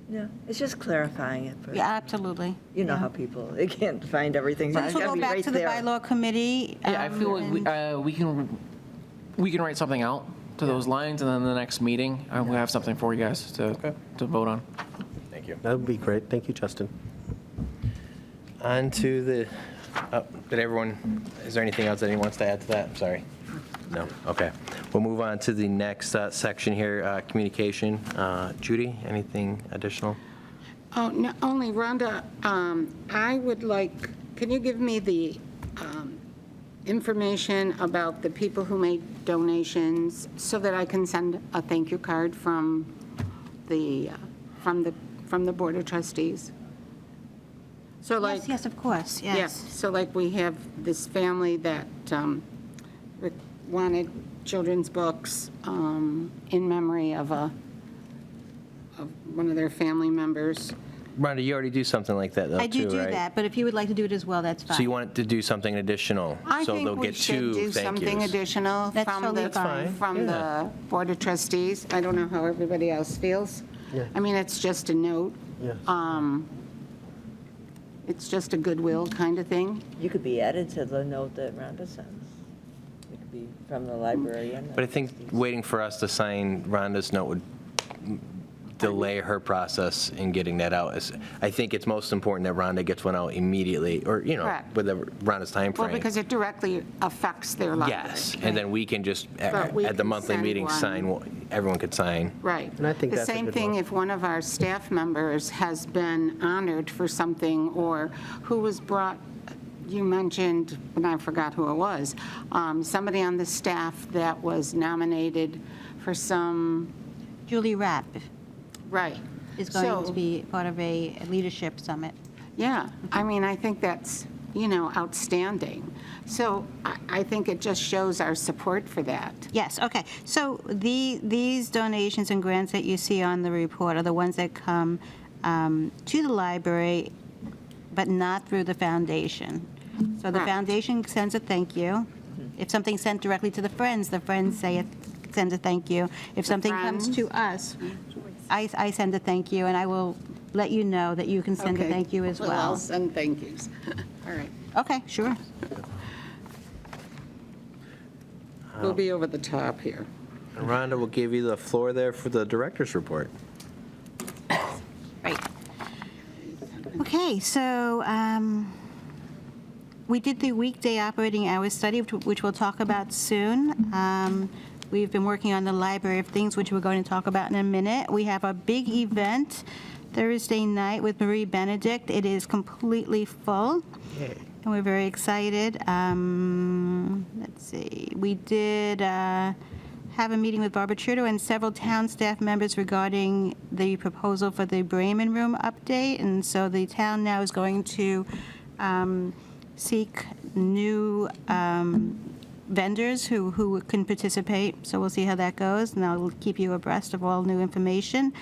Yeah, it's just clarifying it. for- Yeah, absolutely. You know Yeah. how people, they can't find everything. So It's this will gotta go be back right to the there. bylaw committee. Yeah, I feel like and- we can write something out to those lines, and then the next meeting, we'll have something for you guys to vote on. Thank you. That would be great, thank you, Justin. On to the, did everyone, is there anything else that anyone wants to add to that? Sorry. No, okay. We'll move on to the next section here, communication. Judie, anything additional? Oh, no, only Rhonda, I would like, can you give me the information about the people who made donations so that I can send a thank you card from the Board of Trustees? So like. Yes, yes, of course, Yes, yes. so like we have this family that wanted children's books in memory of one of their family members. Rhonda, you already do something like that, though, I too, do right? that, but if you would like to do it as well, that's fine. So you want to do something additional? I So think they'll we get should two do thank something yous. additional That's from totally the, fine. from Yeah. the Board of Trustees. I don't know how everybody else feels. Yeah. I mean, it's just a note. Yes. It's just a goodwill kind of thing. You could be added to the note that Rhonda sends. It could be from the library and. But I think waiting for us to sign Rhonda's note would delay her process in getting that out. I think it's most important that Rhonda gets one out immediately, or, Correct. with Rhonda's timeframe. Well, because it directly affects their lives. Yes, and then we can just, But we at the can monthly send meeting, one. everyone could sign. Right. And I think that's a The same good thing one. if one of our staff members has been honored for something, or who was brought, you mentioned, and I forgot who it was, somebody on the staff that was nominated for some, Julie Rapp right. is going So, to be part of a leadership summit. Yeah, I mean, I think that's, outstanding. So I think it just shows our support for that. Yes, okay. So these donations and grants that you see on the report are the ones that come to the library, but not through the foundation. So the Correct. foundation sends a thank you. If something's sent directly to the Friends send a thank you. If something comes to us, I send a thank you, and I will let you know that you can send a Okay. thank you as I'll well. send thank yous. All right. Okay, sure. We'll be over the top here. And Rhonda will give you the floor there for the director's report. Right. Okay, so We did the weekday operating hours study, which we'll talk about soon. We've been working on the Library of Things, which we're going to talk about in a minute. We have a big event Thursday night with Marie Benedict. It is completely full, and we're very excited. Let's see. We did have a meeting with Barbara Trudeau and several town staff members regarding the proposal for the Bremen Room update, and so the town now is going to seek new vendors who can participate, so we'll see how that goes, and I'll keep you abreast of all new information.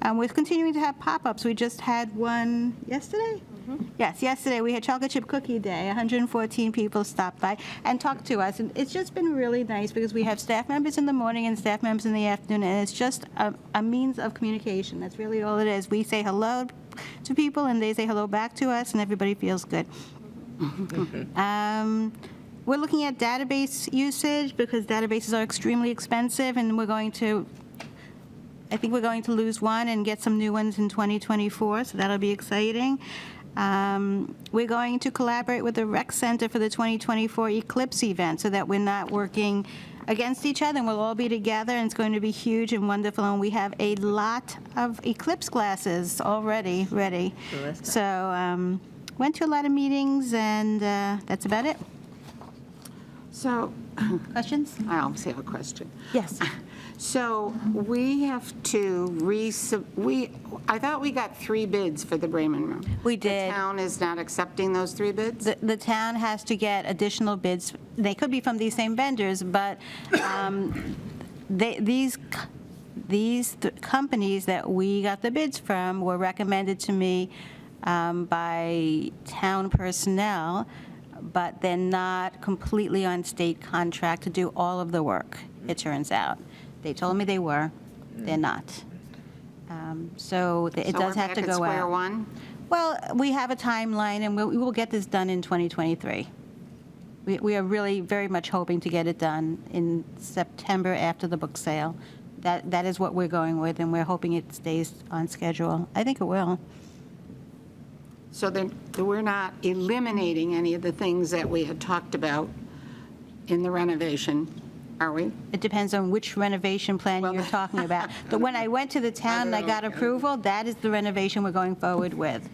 We're continuing to have pop-ups. We just had one yesterday? Yes, yesterday we had Chocolate Chip Cookie Day. 114 people stopped by and talked to us, and it's just been really nice because we have staff members in the morning and staff members in the afternoon, and it's just a means of communication. That's really all it is. We say hello to people, and they say hello back to us, and everybody feels good. We're looking at database usage because databases are extremely expensive, and I think we're going to lose one and get some new ones in 2024, so that'll be exciting. We're going to collaborate with the Rec Center for the 2024 Eclipse event so that we're not working against each other, and we'll all be together, and it's going to be huge and wonderful, and we have a lot of Eclipse classes already ready. So went to a lot of meetings, and that's about it. So, Questions? I always have a question. Yes. So we have to I thought we got 3 bids for the Bremen Room. We did. The town is not accepting those 3 bids? The town has to get additional bids. They could be from these same vendors, but these companies that we got the bids from were recommended to me by town personnel, but they're not completely on state contract to do all of the work, it turns out. They told me they were. They're not. So it does have to go out. So we're back at square one? Well, we have a timeline, and we will get this done in 2023. We are really very much hoping to get it done in September after the book sale. That is what we're going with, and we're hoping it stays on schedule. I think it will. So then we're not eliminating any of the things that we had talked about in the renovation, are we? It depends on which renovation plan you're talking about. But when I went to the town and I got approval, that is the renovation we're going forward with.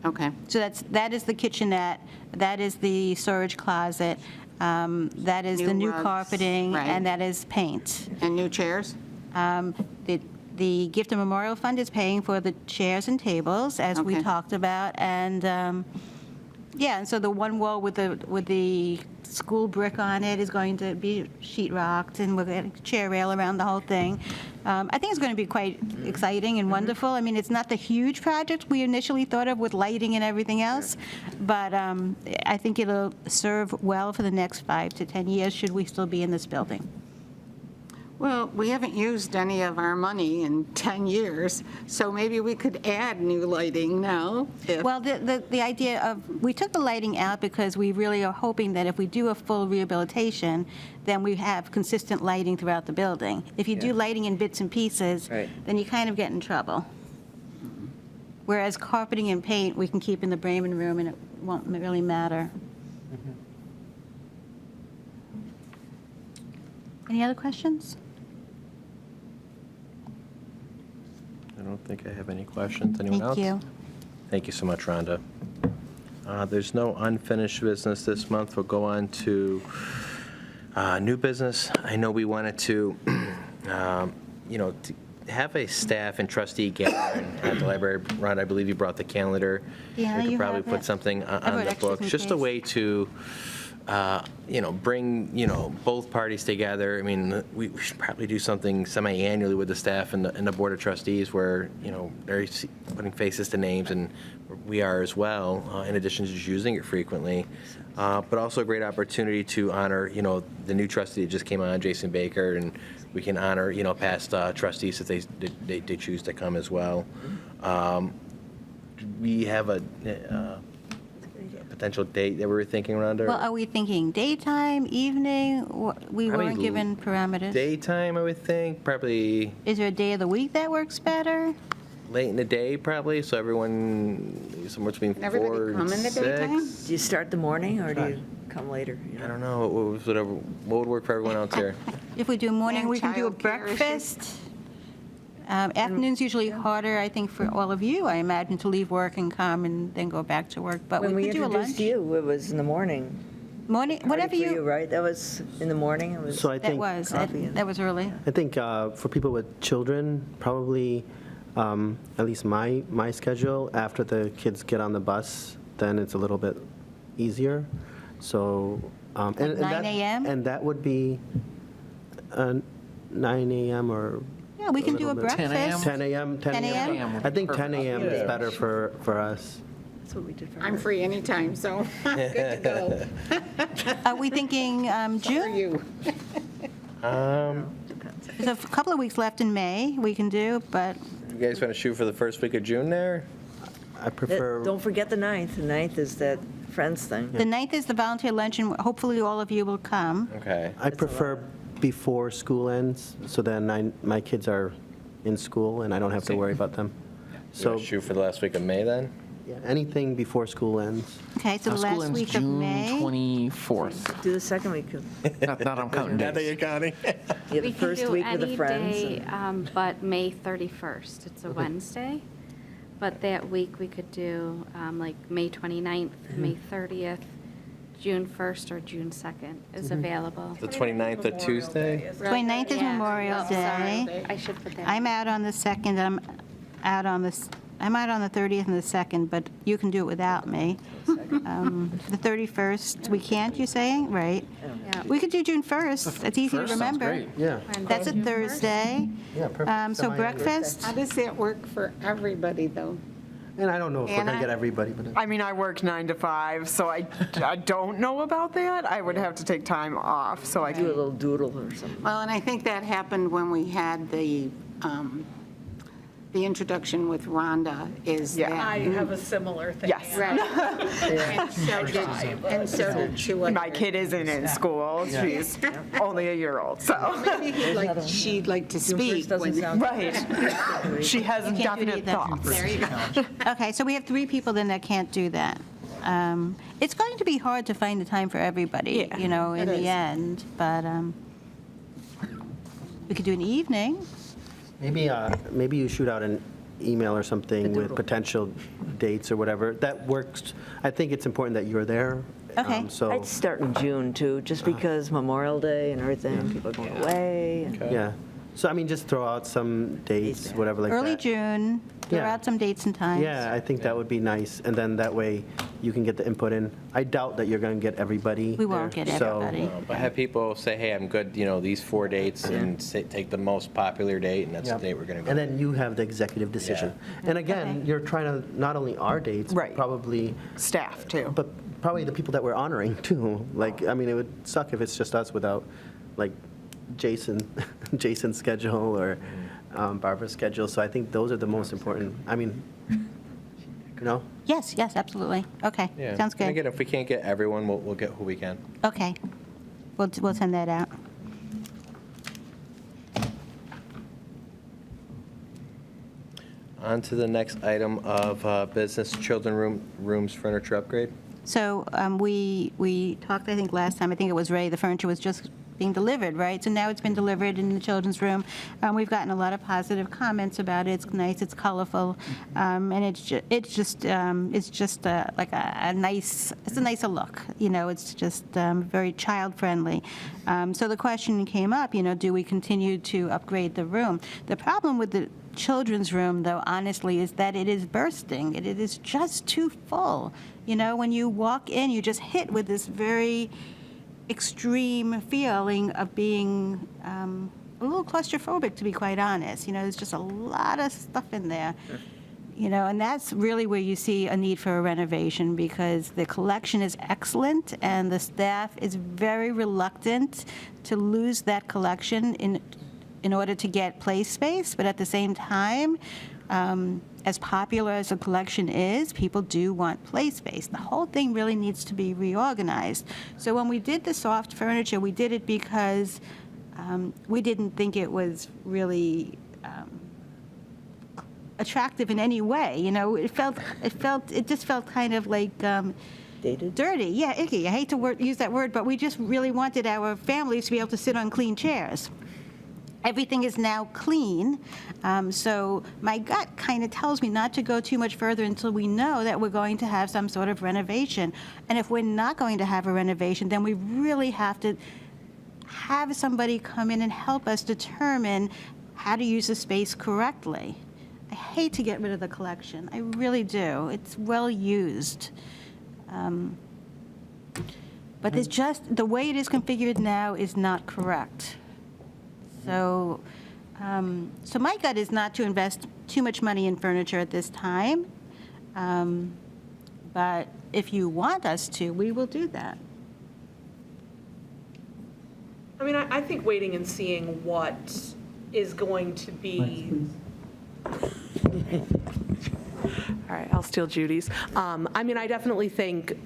Okay. So that is the kitchenette, that is the storage closet, that is the new rugs, carpeting, right. and that is paint. And new chairs? The Gift and Memorial Fund is paying for the chairs and tables, as we Okay. talked about, and yeah, and so the one wall with the school brick on it is going to be sheetrocked, and we're going to chair rail around the whole thing. I think it's going to be quite exciting and wonderful. I mean, it's not the huge project we initially thought of with lighting and everything else, but I think it'll serve well for the next 5 to 10 years, should we still be in this building. Well, we haven't used any of our money in 10 years, so maybe we could add new lighting now. Well, the idea of, we took the lighting out because we really are hoping that if we do a full rehabilitation, then we have consistent lighting throughout the building. If you do lighting in bits and pieces, Right. then you kind of get in trouble. Whereas carpeting and paint, we can keep in the Bremen Room, and it won't really matter. Any other questions? I don't think I have any questions. Anyone else? Thank you. Thank you so much, Rhonda. There's no unfinished business this month. We'll go on to new business. I know we wanted to, to have a staff and trustee gathering at the library. Rhonda, I believe you brought the calendar. Yeah, We could you probably have put it. something I on wrote the extras books, in just a case. way to bring, both parties together. We should probably do something semi-annually with the staff and the Board of Trustees where, they're putting faces to names, and we are as well, in addition to just using it frequently. But also a great opportunity to honor, the new trustee that just came on, Jason Becker, and we can honor, past trustees if they choose to come as well. We have a potential date that we were thinking around? Well, are we thinking daytime, evening? We Probably weren't given parameters. Daytime, I would think, probably Is there a day of the week that works better? late in the day probably, so everyone, somewhere between 4 Everybody and come in the daytime? 6. Do you start the morning, or do you come later? I don't know, whatever, what would work for everyone else here? If we do morning, And we can do a childcare issues? breakfast. Afternoon's usually harder, I think, for all of you, I imagine, to leave work and come and then go back to work, but When we we could do a introduced lunch. you, it was in the morning. Morning, whatever Party for you, right? That was in the morning? It was. So I that think, was, coffee and- that was early. I think for people with children, probably, at least my schedule, after the kids get on the bus, then it's a little bit easier. So. And 9 that- a.m.? And that would be 9 a.m. or. Yeah, we can do a little bit. 10 a.m.? breakfast. 10 a.m., 10 10 a.m.? a.m.? I think 10 a.m. is better for us. That's what we did for I'm her. free anytime, so I'm good to go. Are we thinking For June? you. There's a couple of weeks left in May we can do, but You guys want to shoot for the first week of June there? I prefer. Don't forget the 9th. The 9th is that Friends thing. the 9th is the volunteer luncheon. Hopefully, all of you will come. Okay. I prefer before school ends, so then my kids are in school and I don't have to worry about them. So So, shoot for the last week of May then? yeah, anything before school ends. Okay, so the School last ends week of June May. 24th. Do the second week. Not I'm counting days. Yeah, the We can first do week with the any Friends. day, but May 31st. It's a Wednesday. But that week, we could do like May 29th, May 30th, June 1st, or June 2nd is available. The 29th of Tuesday? 29th is Yeah. Memorial Oh, Day. sorry. I should put that. I'm out on the 2nd, I'm out on the 30th and the 2nd, but you can do it without me. The 31st, we can't, you saying? Right. Yeah. We could do June 1st. It's easy to First sounds remember. great. Yeah, That's a June 1st? Thursday. yeah, perfect. So Semi-annual. breakfast? How does that work for everybody, though? And I don't know if we're going Anna? to get everybody, but. I mean, I work 9 to 5, so I don't know about that. I would have to take time off, so I Do a can, little doodle or something. Well, and I think that happened when we had the introduction with Rhonda, is Yeah. that. I have a similar thing. yes. Right. And so did two other. My kid isn't in school. She's only a year old, so. She'd like to June speak. 1st doesn't when- sound. Right. She has You can't do definite either. thoughts. There you go. Okay, so we have 3 people then that can't do that. It's going to be hard to find the time for everybody, Yeah, you know, in it the is. end, but we could do an evening. Maybe you shoot out an email or something with potential dates or whatever. That works. I think it's important that you're there. Okay. So, I'd start in June, too, just because Memorial Day and everything, people are going away. and- yeah. So, I mean, just throw out some dates, whatever like that. Early June, throw Yeah. out some dates and times. Yeah, I think that would be nice. And then that way you can get the input in. I doubt that you're going to get everybody. We won't there, get so- everybody. But have people say, hey, I'm good, these 4 dates, and take the most popular date, and that's the Yep. date we're going to go. And then you have the executive decision. And again, Okay. you're trying to, not only our dates, but Right. probably, Staff, too. but probably the people that we're honoring too. Like, I mean, it would suck if it's just us without, like, Jason's schedule or Barbara's schedule. So I think those are the most important. I mean, no? Yes, absolutely. Okay, Yeah. sounds And good. again, if we can't get everyone, we'll get who we can. Okay, we'll send that out. On to the next item of business, children rooms furniture upgrade. So we talked, I think, last time, I think it was Ray, the furniture was just being delivered, right? So now it's been delivered in the children's room. We've gotten a lot of positive comments about it. It's nice, it's colorful, and it's just like a nice, it's a nicer look. It's just very child-friendly. So the question came up, do we continue to upgrade the room? The problem with the children's room, though, honestly, is that it is bursting. It is just too full. When you walk in, you just hit with this very extreme feeling of being a little claustrophobic, to be quite honest. There's just a lot of stuff in there. And that's really where you see a need for a renovation, because the collection is excellent and the staff is very reluctant to lose that collection in order to get play space. But at the same time, as popular as the collection is, people do want play space. The whole thing really needs to be reorganized. So when we did the soft furniture, we did it because we didn't think it was really attractive in any way, you know? It just felt kind of like Dated? dirty, yeah, icky. I hate to use that word, but we just really wanted our families to be able to sit on clean chairs. Everything is now clean, so my gut kind of tells me not to go too much further until we know that we're going to have some sort of renovation. And if we're not going to have a renovation, then we really have to have somebody come in and help us determine how to use the space correctly. I hate to get rid of the collection. I really do. It's well used. But it's just, the way it is configured now is not correct. So, so my gut is not to invest too much money in furniture at this time. But if you want us to, we will do that. I mean, I think waiting and seeing what is going to be. All right, I'll steal Judie's. I mean, I definitely think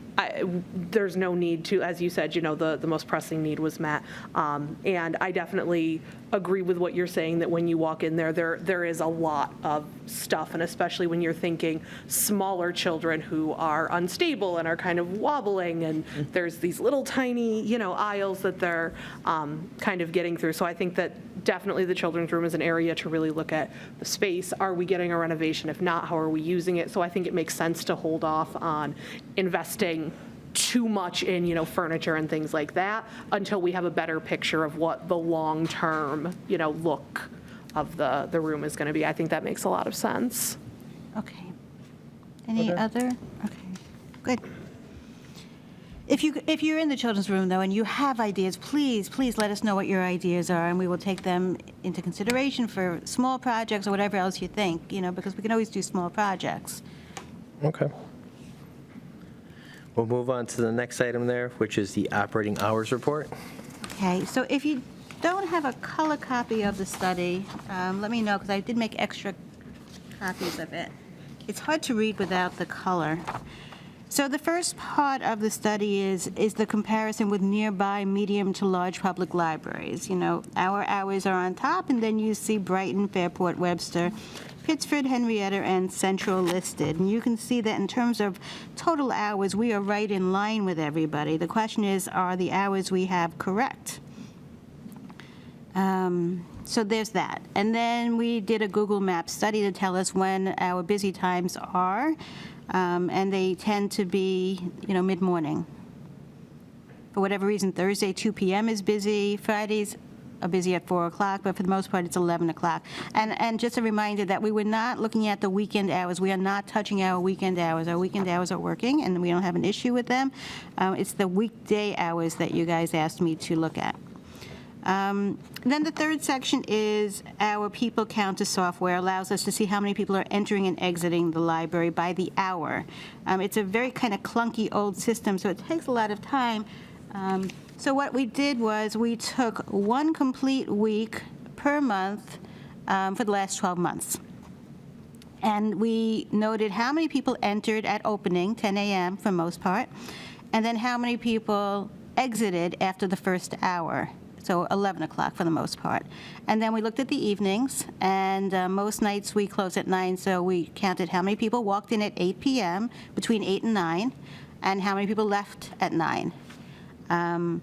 there's no need to, as you said, you know, the most pressing need was met. And I definitely agree with what you're saying, that when you walk in there is a lot of stuff, and especially when you're thinking smaller children who are unstable and are kind of wobbling, and there's these little tiny, you know, aisles that they're kind of getting through. So I think that definitely the children's room is an area to really look at the space. Are we getting a renovation? If not, how are we using it? So I think it makes sense to hold off on investing too much in, you know, furniture and things like that until we have a better picture of what the long-term, you know, look of the room is going to be. I think that makes a lot of sense. Okay. Any other? Okay, good. If you're in the children's room, though, and you have ideas, please let us know what your ideas are, and we will take them into consideration for small projects or whatever else you think, you know, because we can always do small projects. Okay. We'll move on to the next item there, which is the operating hours report. Okay, so if you don't have a color copy of the study, let me know, because I did make extra copies of it. It's hard to read without the color. So the first part of the study is the comparison with nearby medium to large public libraries. You know, our hours are on top, and then you see Brighton, Fairport, Webster, Pittsford, Henrietta, and Central listed. And you can see that in terms of total hours, we are right in line with everybody. The question is, are the hours we have correct? So there's that. And then we did a Google Maps study to tell us when our busy times are, and they tend to be, you know, mid-morning. For whatever reason, Thursday, 2 p.m. is busy. Fridays are busy at 4 o'clock, but for the most part, it's 11 o'clock. And just a reminder that we were not looking at the weekend hours. We are not touching our weekend hours. Our weekend hours are working, and we don't have an issue with them. It's the weekday hours that you guys asked me to look at. Then the third section is our people counter software. Allows us to see how many people are entering and exiting the library by the hour. It's a very kind of clunky old system, so it takes a lot of time. So what we did was we took one complete week per month for the last 12 months. And we noted how many people entered at opening, 10 a.m. for most part, and then how many people exited after the first hour. So 11 o'clock for the most part. And then we looked at the evenings, and most nights we close at 9, so we counted how many people walked in at 8 p.m., between 8 and 9, and how many people left at 9. And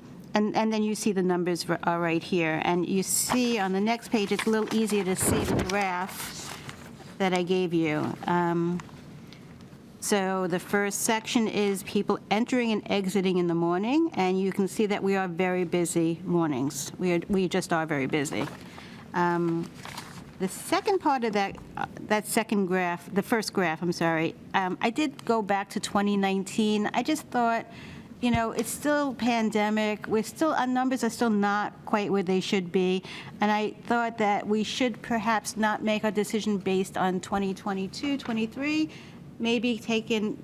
then you see the numbers are right here. And you see on the next page, it's a little easier to see the graph that I gave you. So the first section is people entering and exiting in the morning, and you can see that we are very busy mornings. We just are very busy. The second part of that second graph, the first graph, I'm sorry, I did go back to 2019. I just thought, you know, it's still pandemic. Our numbers are still not quite where they should be. And I thought that we should perhaps not make our decision based on 2022, 23, maybe taking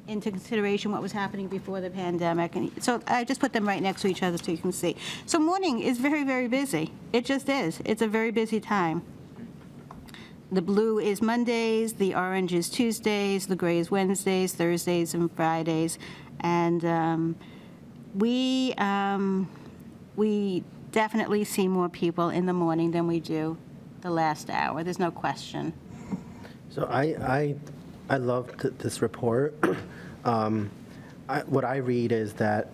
into consideration what was happening before the pandemic. And so I just put them right next to each other so you can see. So morning is very, very busy. It just is. It's a very busy time. The blue is Mondays, the orange is Tuesdays, the gray is Wednesdays, Thursdays, and Fridays. And we definitely see more people in the morning than we do the last hour. There's no question. So I loved this report. What I read is that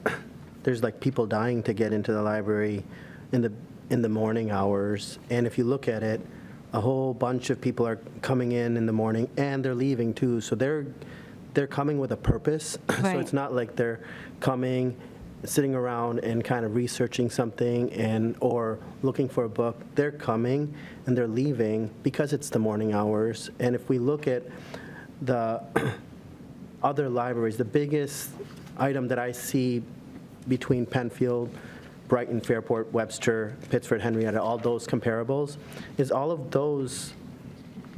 there's like people dying to get into the library in the morning hours. And if you look at it, a whole bunch of people are coming in the morning, and they're leaving too. So they're coming with a purpose. So Right. it's not like they're coming, sitting around and kind of researching something or looking for a book. They're coming and they're leaving because it's the morning hours. And if we look at the other libraries, the biggest item that I see between Penfield, Brighton, Fairport, Webster, Pittsford, Henrietta, all those comparables, is all of those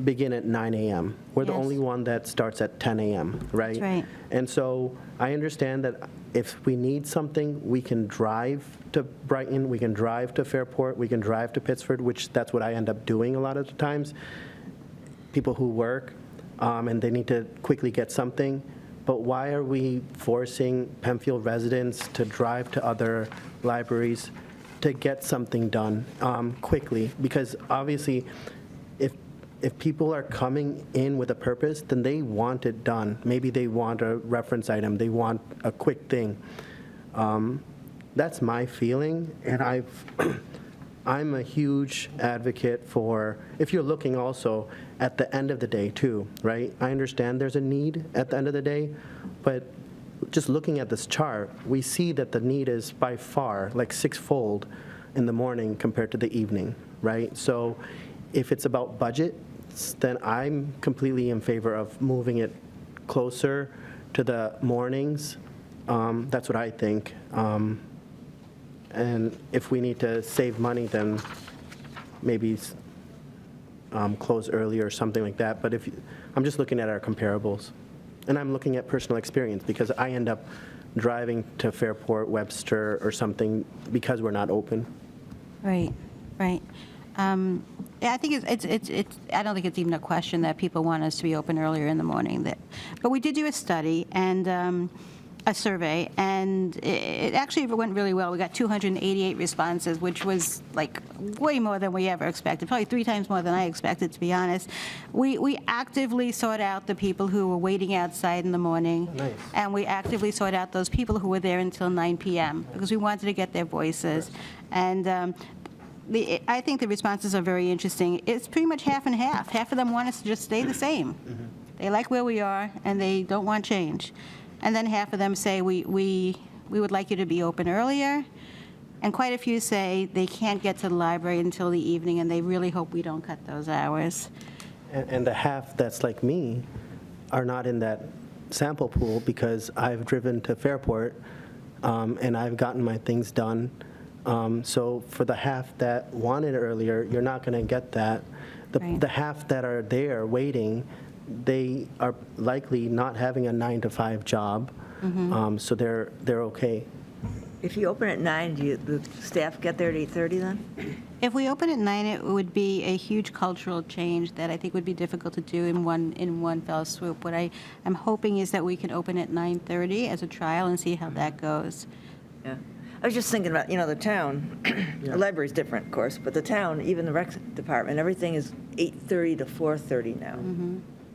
begin at 9 a.m. We're the Yes. only one that starts at 10 a.m., right? That's right. And so I understand that if we need something, we can drive to Brighton, we can drive to Fairport, we can drive to Pittsford, which that's what I end up doing a lot of the times. People who work and they need to quickly get something. But why are we forcing Penfield residents to drive to other libraries to get something done quickly? Because obviously, if people are coming in with a purpose, then they want it done. Maybe they want a reference item, they want a quick thing. That's my feeling, and I'm a huge advocate for, if you're looking also at the end of the day too, right? I understand there's a need at the end of the day, but just looking at this chart, we see that the need is by far like sixfold in the morning compared to the evening, right? So if it's about budget, then I'm completely in favor of moving it closer to the mornings. That's what I think. And if we need to save money, then maybe close early or something like that. But I'm just looking at our comparables. And I'm looking at personal experience because I end up driving to Fairport, Webster, or something because we're not open. Right, right. Yeah, I think I don't think it's even a question that people want us to be open earlier in the morning. But we did do a study and a survey, and it actually went really well. We got 288 responses, which was like way more than we ever expected, probably 3 times more than I expected, to be honest. We actively sought out the people who were waiting outside in the morning. Nice. And we actively sought out those people who were there until 9 p.m. because we wanted to get their voices. And I think the responses are very interesting. It's pretty much half and half. Half of them want us to just stay the same. They like where we are, and they don't want change. And then half of them say, we would like you to be open earlier. And quite a few say they can't get to the library until the evening, and they really hope we don't cut those hours. And the half that's like me are not in that sample pool because I've driven to Fairport and I've gotten my things done. So for the half that wanted earlier, you're not going to get that. Right. The half that are there waiting, they are likely not having a 9-to-5 job, so they're okay. If you open at 9, do the staff get there at 8:30 then? If we open at 9, it would be a huge cultural change that I think would be difficult to do in one fell swoop. What I'm hoping is that we can open at 9:30 as a trial and see how that goes. Yeah. I was just thinking about, the town, the library's different, of course, but the town, even the rec department, everything is 8:30 to 4:30 now,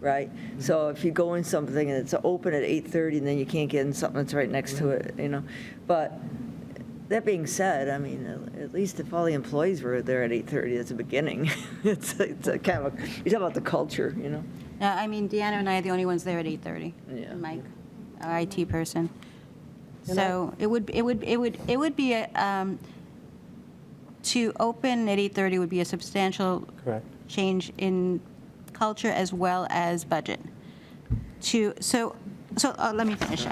right? So if you go in something and it's open at 8:30 and then you can't get in something that's right next to it, But that being said, I mean, at least if all the employees were there at 8:30, that's a beginning. It's a kind of you talk about the culture, I mean, Deanna and I are the only ones there at 8:30. Yeah. Mike, our IT person. So it would be to open at 8:30 would be a substantial Correct. change in culture as well as budget. Let me finish.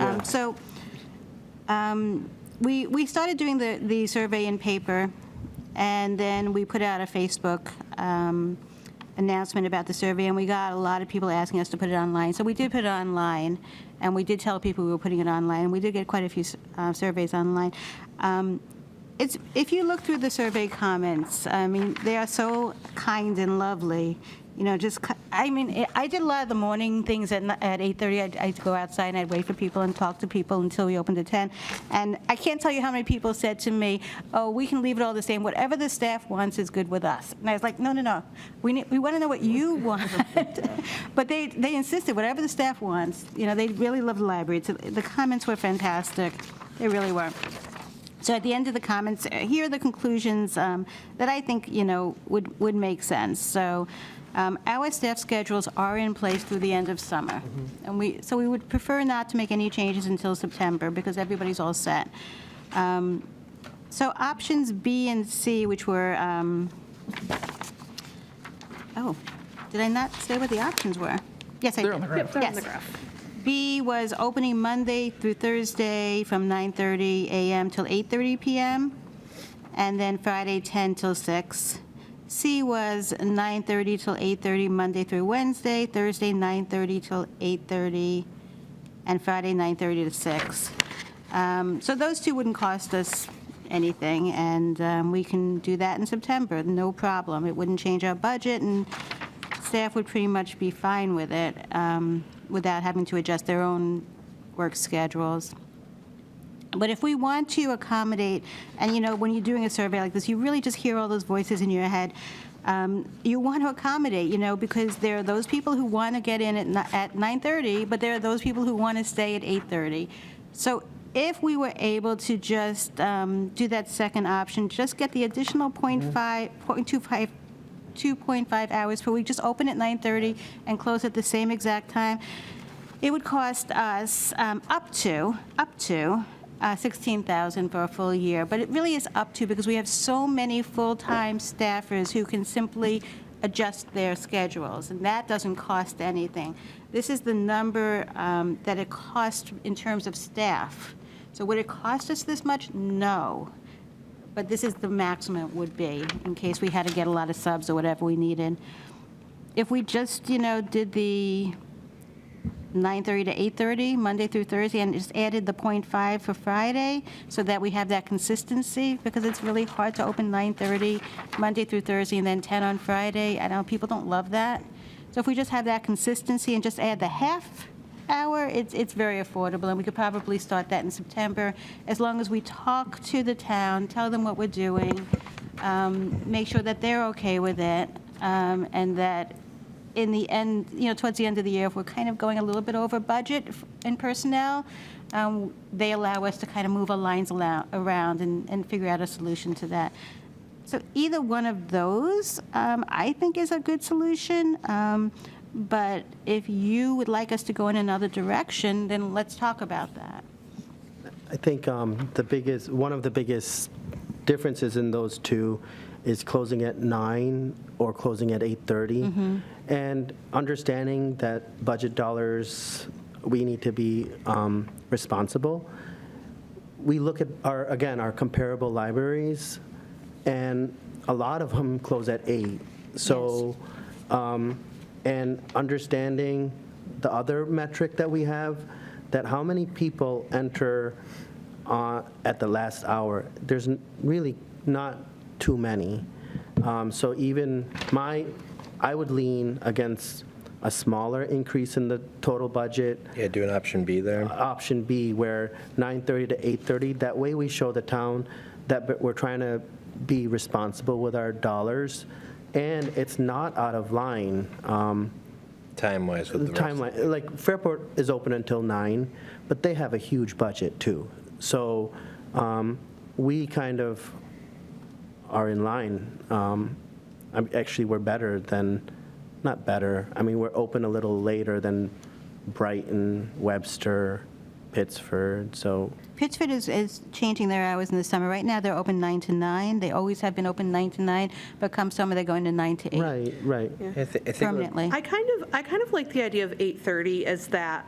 We started doing the survey in paper, and then we put out a Facebook announcement about the survey, and we got a lot of people asking us to put it online. So we did put it online, and we did tell people we were putting it online, and we did get quite a few surveys online. If you look through the survey comments, I mean, they are so kind and lovely. I mean, I did a lot of the morning things at 8:30. I'd go outside and I'd wait for people and talk to people until we opened at 10. And I can't tell you how many people said to me, oh, we can leave it all the same. Whatever the staff wants is good with us. And I was like, no. We want to know what you want. But they insisted, whatever the staff wants. They really love the library. The comments were fantastic. They really were. So at the end of the comments, here are the conclusions that I think, would make sense. So our staff schedules are in place through the end of summer. And we would prefer not to make any changes until September because everybody's all set. So options B and C, which were, did I not say what the options were? Yes, I did. They're on the graph. Yep, they're on the Yes. graph. B was opening Monday through Thursday from 9:30 a.m. till 8:30 p.m., and then Friday 10 till 6. C was 9:30 till 8:30 Monday through Wednesday, Thursday 9:30 till 8:30, and Friday 9:30 to 6. So those two wouldn't cost us anything, and we can do that in September, no problem. It wouldn't change our budget, and staff would pretty much be fine with it without having to adjust their own work schedules. But if we want to accommodate, and when you're doing a survey like this, you really just hear all those voices in your head. You want to accommodate, because there are those people who want to get in at 9:30, but there are those people who want to stay at 8:30. So if we were able to just do that second option, just get the additional 2.5 hours per week, just open at 9:30 and close at the same exact time, it would cost us up to $16,000 for a full year. But it really is up to, because we have so many full-time staffers who can simply adjust their schedules, and that doesn't cost anything. This is the number that it costs in terms of staff. So would it cost us this much? No. But this is the maximum it would be, in case we had to get a lot of subs or whatever we needed. If we just, did the 9:30 to 8:30, Monday through Thursday, and just added the 0.5 for Friday, so that we have that consistency, because it's really hard to open 9:30 Monday through Thursday and then 10 on Friday. I know people don't love that. So if we just have that consistency and just add the half hour, it's very affordable, and we could probably start that in September, as long as we talk to the town, tell them what we're doing, make sure that they're okay with it, and that in the end, towards the end of the year, if we're kind of going a little bit over budget in personnel, they allow us to kind of move our lines around and figure out a solution to that. So either one of those, I think, is a good solution. But if you would like us to go in another direction, then let's talk about that. I think one of the biggest differences in those two is closing at 9 or closing at 8:30. And understanding that budget dollars, we need to be responsible. We look at our comparable libraries, and a lot of them close at 8. So, and understanding the other metric that we have, that how many people enter at the last hour, there's really not too many. So even I would lean against a smaller increase in the total budget. Yeah, do an option B there. Option B, where 9:30 to 8:30, that way we show the town that we're trying to be responsible with our dollars, and it's not out of line. Time-wise with the rest. Timeline, like Fairport is open until 9, but they have a huge budget too. So we kind of are in line. Actually, we're better than, not better, I mean, we're open a little later than Brighton, Webster, Pittsford, so. Pittsford is changing their hours in the summer. Right now, they're open 9 to 9. They always have been open 9 to 9, but come summer, they're going to 9 to 8. Right. I think Permanently. I kind of like the idea of 8:30 as that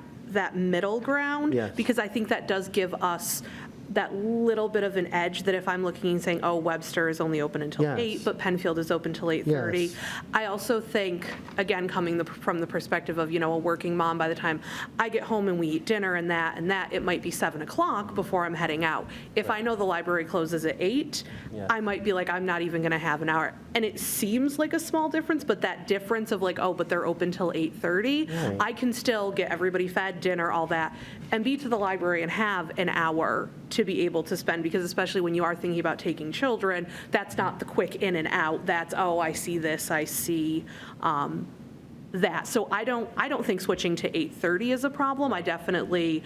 middle ground. Yes. Because I think that does give us that little bit of an edge that if I'm looking and saying, oh, Webster is only open until Yes. 8, but Penfield is open till 8:30. Yes. I also think, again, coming from the perspective of, a working mom, by the time I get home and we eat dinner and that, it might be 7 o'clock before I'm heading out. If I know the library closes at 8, Yeah. I might be like, I'm not even going to have an hour. And it seems like a small difference, but that difference of like, oh, but they're open till 8:30, Right. I can still get everybody fed, dinner, all that, and be to the library and have an hour to be able to spend, because especially when you are thinking about taking children, that's not the quick in and out. That's, oh, I see this, I see that. So I don't think switching to 8:30 is a problem. I definitely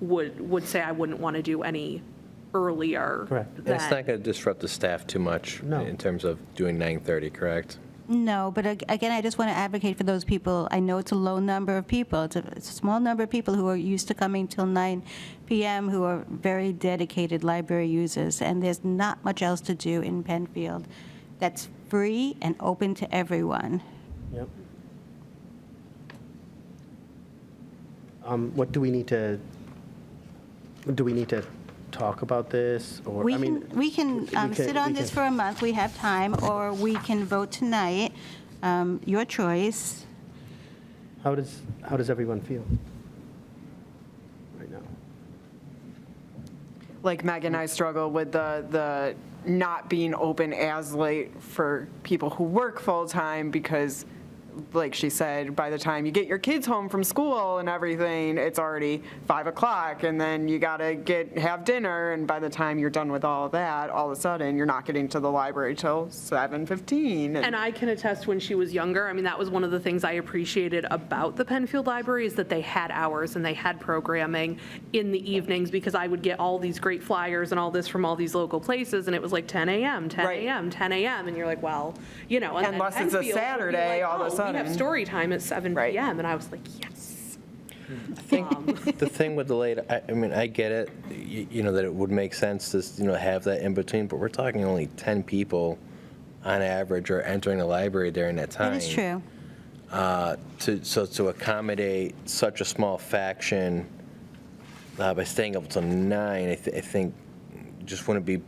would say I wouldn't want to do any earlier. Correct. And it's not going to disrupt the staff too much No. in terms of doing 9:30, correct? No, but again, I just want to advocate for those people. I know it's a low number of people. It's a small number of people who are used to coming till 9 p.m., who are very dedicated library users, and there's not much else to do in Penfield that's free and open to everyone. Yep. What do we need to talk about this, or, We I mean... can sit on this for a month, we have time, or we can vote tonight, your choice. How does everyone feel right now? Like Meg and I struggle with the not being open as late for people who work full-time, because like she said, by the time you get your kids home from school and everything, it's already 5 o'clock, and then you gotta have dinner, and by the time you're done with all of that, all of a sudden, you're not getting to the library till 7:15. And I can attest, when she was younger, I mean, that was one of the things I appreciated about the Penfield Library, is that they had hours and they had programming in the evenings, because I would get all these great flyers and all this from all these local places, and it was like 10 a.m., 10 Right. a.m., 10 a.m., and you're like, well, and then Unless it's a Penfield would be Saturday, like, all of a "Oh, we have sudden." story time at 7 Right. p.m., and I was like, yes. I think the thing with the late, I mean, I get it, that it would make sense to, have that in between, but we're talking only 10 people on average are entering the library during that time. That is true. To accommodate such a small faction by staying up till 9, I think just wouldn't be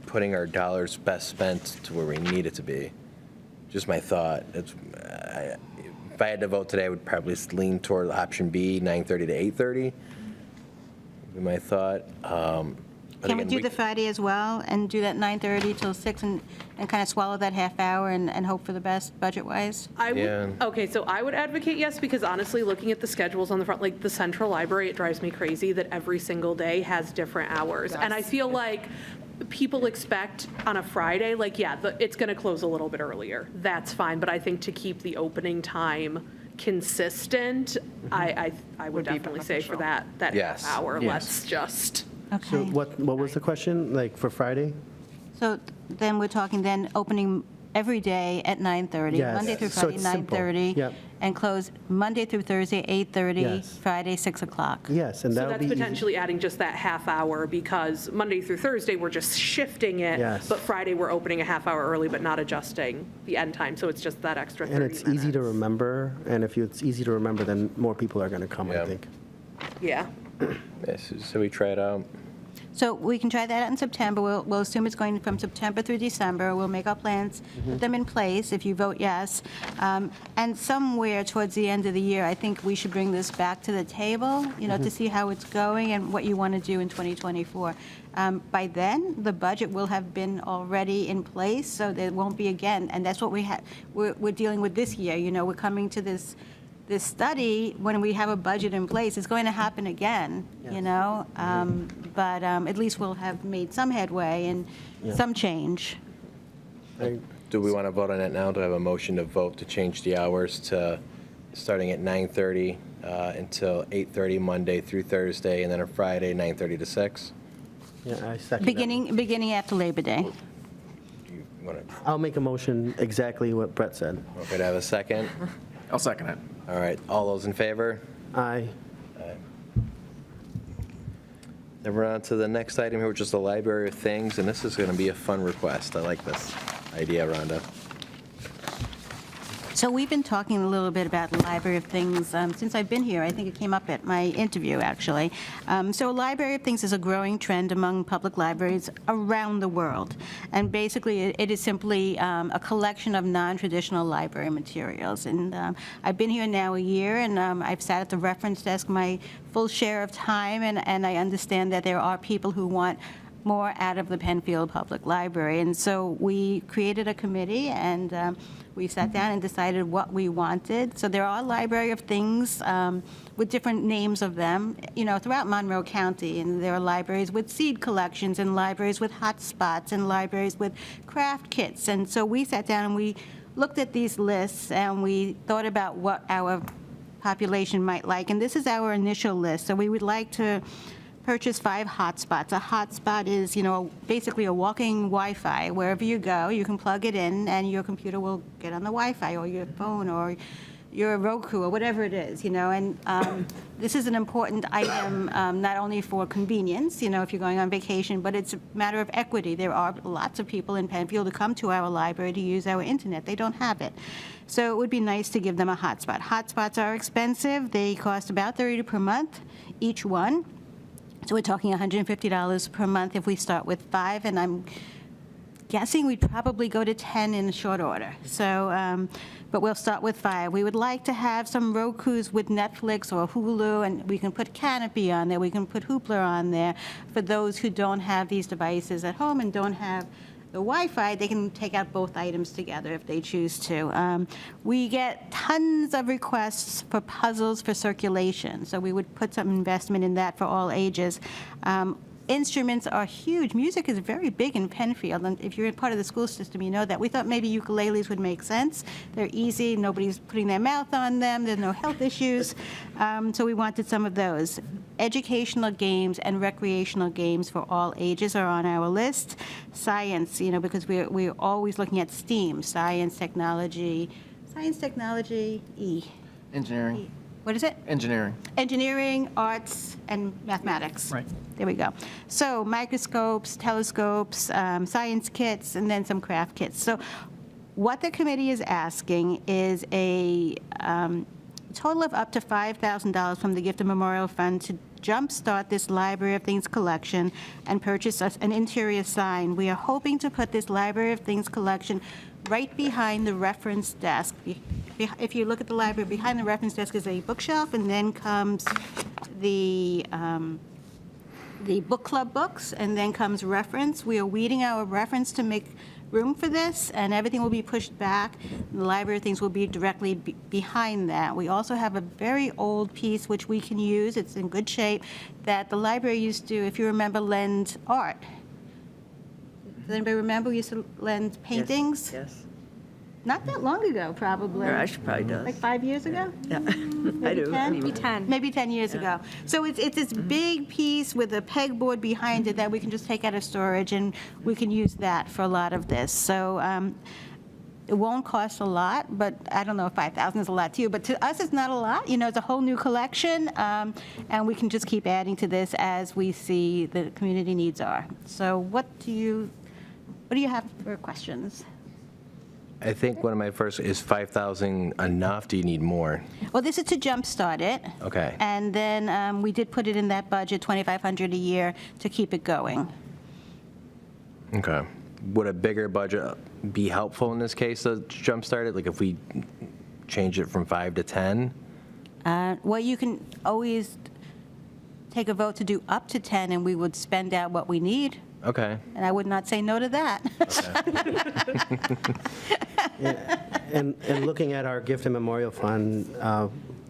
putting our dollars best spent to where we need it to be. Just my thought. If I had to vote today, I would probably lean toward option B, 9:30 to 8:30, would be my thought. But Can we again, do the Friday as well, and do that 9:30 till 6, and kind of swallow that half hour and hope for the best budget-wise? Yeah. Okay, so I would advocate yes, because honestly, looking at the schedules on the front, like the Central Library, it drives me crazy that every single day has different hours. And I feel like people expect on a Friday, like, yeah, it's going to close a little bit earlier. That's fine, but I think to keep the opening time consistent, I would definitely say for that Yes. half hour, Yes. let's just. Okay. So what was the question, like, for Friday? So then we're talking then opening every day at 9:30, Yes. Monday through So Friday, it's simple. 9:30. Yep. And close Monday through Thursday, 8:30, Yes. Friday, 6 o'clock. Yes, and So that'll that's be easy. potentially adding just that half hour, because Monday through Thursday, we're just shifting it. Yes. But Friday, we're opening a half hour early, but not adjusting the end time, so it's just that extra 30 And minutes. it's easy to remember, and if it's easy to remember, then more people are going to come, I Yeah. think. Yeah. So we try it out. So we can try that out in September. We'll assume it's going from September through December. We'll make our plans, put them in place if you vote yes. And somewhere towards the end of the year, I think we should bring this back to the table, to see how it's going and what you want to do in 2024. By then, the budget will have been already in place, so there won't be again. And that's what we're dealing with this year. We're coming to this study when we have a budget in place. It's going to happen again, but at least we'll have made some headway and some change. Do we want to vote on it now? Do I have a motion to vote to change the hours to starting at 9:30 until 8:30 Monday through Thursday, and then on Friday, 9:30 to 6? Yeah, I second that. Beginning after Labor Day. You want to, I'll make a motion exactly what Brett said. okay, to have a second? I'll second it. All right, all those in favor? Aye. Then we're on to the next item here, which is the Library of Things, and this is going to be a fun request. I like this idea, Rhonda. So we've been talking a little bit about the Library of Things since I've been here. I think it came up at my interview, actually. So Library of Things is a growing trend among public libraries around the world. And basically, it is simply a collection of non-traditional library materials. And I've been here now a year, and I've sat at the reference desk my full share of time, and I understand that there are people who want more out of the Penfield Public Library. And so we created a committee, and we sat down and decided what we wanted. So there are Library of Things with different names of them, throughout Monroe County. And there are libraries with seed collections, and libraries with hot spots, and libraries with craft kits. And so we sat down and we looked at these lists, and we thought about what our population might like. And this is our initial list. So we would like to purchase 5 hotspots. A hotspot is, basically a walking Wi-Fi. Wherever you go, you can plug it in, and your computer will get on the Wi-Fi, or your phone, or your Roku, or whatever it is, And this is an important item, not only for convenience, if you're going on vacation, but it's a matter of equity. There are lots of people in Penfield who come to our library to use our internet. They don't have it. So it would be nice to give them a hotspot. Hotspots are expensive. They cost about $30 per month, each one. So we're talking $150 per month if we start with 5, and I'm guessing we'd probably go to 10 in short order. So, but we'll start with 5. We would like to have some Rokus with Netflix or Hulu, and we can put Canopy on there. We can put Hoopla on there for those who don't have these devices at home and don't have the Wi-Fi. They can take out both items together if they choose to. We get tons of requests for puzzles for circulation, so we would put some investment in that for all ages. Instruments are huge. Music is very big in Penfield, and if you're part of the school system, you know that. We thought maybe ukuleles would make sense. They're easy. Nobody's putting their mouth on them. There's no health issues. So we wanted some of those. Educational games and recreational games for all ages are on our list. Science, because we're always looking at STEAM, science, technology, Engineering. What is it? Engineering. Engineering, arts, and mathematics. Right. There we go. So microscopes, telescopes, science kits, and then some craft kits. So what the committee is asking is a total of up to $5,000 from the Gift and Memorial Fund to jumpstart this Library of Things collection and purchase us an interior sign. We are hoping to put this Library of Things collection right behind the reference desk. If you look at the library, behind the reference desk is a bookshelf, and then comes the book club books, and then comes reference. We are weeding our reference to make room for this, and everything will be pushed back. The Library of Things will be directly behind that. We also have a very old piece which we can use, it's in good shape, that the library used to, if you remember, lend art. Does anybody remember we used to lend paintings? Yes. Not that long ago, probably. Neeraj probably does. Like 5 years ago? Yeah, I Maybe do. 10? Maybe 10. Maybe 10 years ago. So it's this big piece with a pegboard behind it that we can just take out of storage, and we can use that for a lot of this. So it won't cost a lot, but I don't know if 5,000 is a lot to you, but to us, it's not a lot. It's a whole new collection, and we can just keep adding to this as we see the community needs are. So what do you have for questions? I think one of my first is 5,000 enough? Do you need more? Well, this is to jumpstart it. Okay. And then we did put it in that budget, $2,500 a year, to keep it going. Okay. Would a bigger budget be helpful in this case to jumpstart it? Like if we change it from 5 to 10? Well, you can always take a vote to do up to 10, and we would spend out what we need. Okay. And I would not say no to that. And looking at our Gift and Memorial Fund,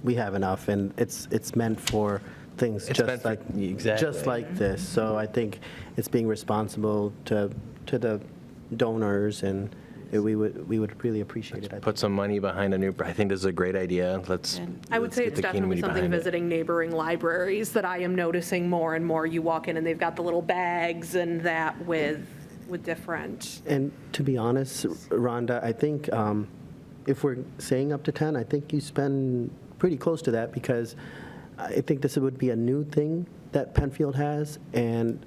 we have enough, and it's meant for things It's meant for- exactly. just like this. So I think it's being responsible to the donors, and we would really appreciate it. Put some money behind I think this is a great idea. I would say get it's the definitely community something behind it. visiting neighboring libraries that I am noticing more and more. You walk in and they've got the little bags and that with different. And to be honest, Rhonda, I think if we're saying up to 10, I think you spend pretty close to that, because I think this would be a new thing that Penfield has, and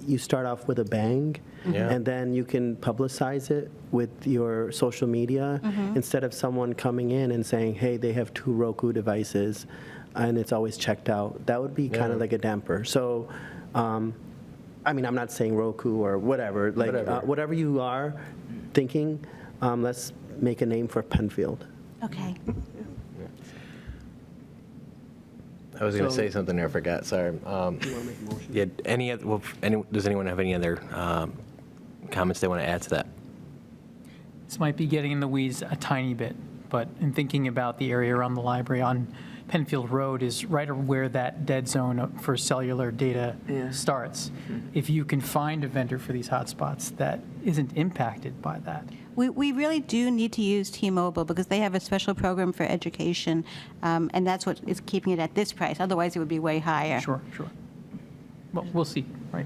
you start off with a bang, Yeah. and then you can publicize it with your social media instead of someone coming in and saying, hey, they have 2 Roku devices, and it's always checked out. That would be kind Yeah. of like a damper. So, I mean, I'm not saying Roku or whatever. Like, Whatever. whatever you are thinking, let's make a name for Penfield. Okay. I was going to So- say something there, I forgot, sorry. Yeah, does anyone have any other comments they want to add to that? This might be getting in the weeds a tiny bit, but in thinking about the area around the library on Penfield Road is right where that dead zone for cellular data starts. If you can find a vendor for these hotspots that isn't impacted by that. We really do need to use T-Mobile because they have a special program for education, and that's what is keeping it at this price. Otherwise, it would be way higher. Sure. Well, we'll see, right?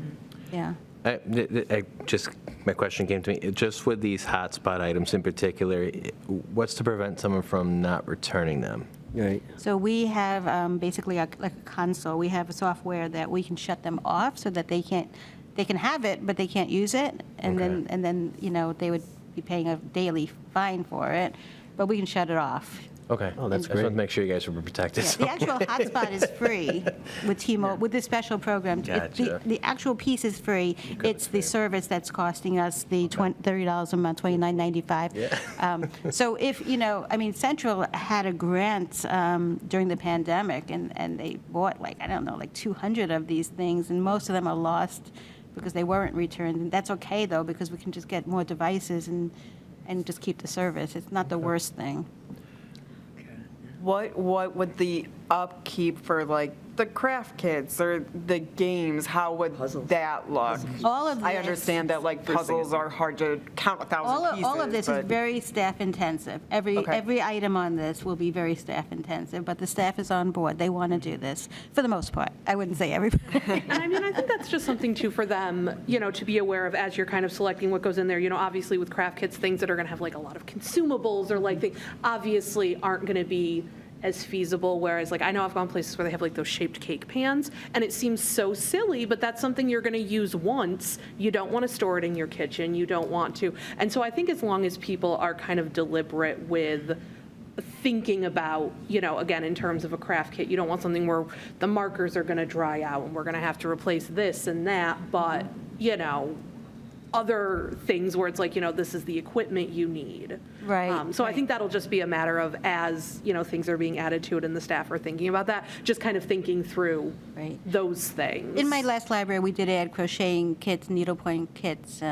Yeah. My question came to me, just with these hotspot items in particular, what's to prevent someone from not returning them? Right. So we have basically like a console. We have a software that we can shut them off so that they can have it, but they can't use it, and Okay. then they would be paying a daily fine for it, but we can shut it off. Okay. Oh, that's I just want great. to make sure you guys were protected. Yeah, so- the actual hotspot is free with T-Mobile, with this special program. Gotcha. The actual piece is free. It's the service that's costing us the $30 a month, $29.95. So if, Central had a grant during the pandemic, and they bought like 200 of these things, and most of them are lost because they weren't returned. And that's okay, though, because we can just get more devices and just keep the service. It's not the worst thing. What would the upkeep for like the craft kits or the games, how would Puzzles. that look? All of I this- understand that like puzzles are hard to count 1,000 pieces. All of this is but- very staff intensive. Okay. Every item on this will be very staff intensive, but the staff is on board. They want to do this, for the most part. I wouldn't say everybody. And I think that's just something too for them, to be aware of as you're kind of selecting what goes in there. Obviously with craft kits, things that are going to have like a lot of consumables or like things obviously aren't going to be as feasible, whereas like I know I've gone places where they have like those shaped cake pans, and it seems so silly, but that's something you're going to use once. You don't want to store it in your kitchen. You don't want to. And so I think as long as people are kind of deliberate with thinking about, again, in terms of a craft kit, you don't want something where the markers are going to dry out and we're going to have to replace this and that, but, other things where it's like, this is the equipment you need. Right, So I right. think that'll just be a matter of as, things are being added to it and the staff are thinking about that, just kind of thinking through Right. those things. In my last library, we did add crocheting kits, needlepoint kits,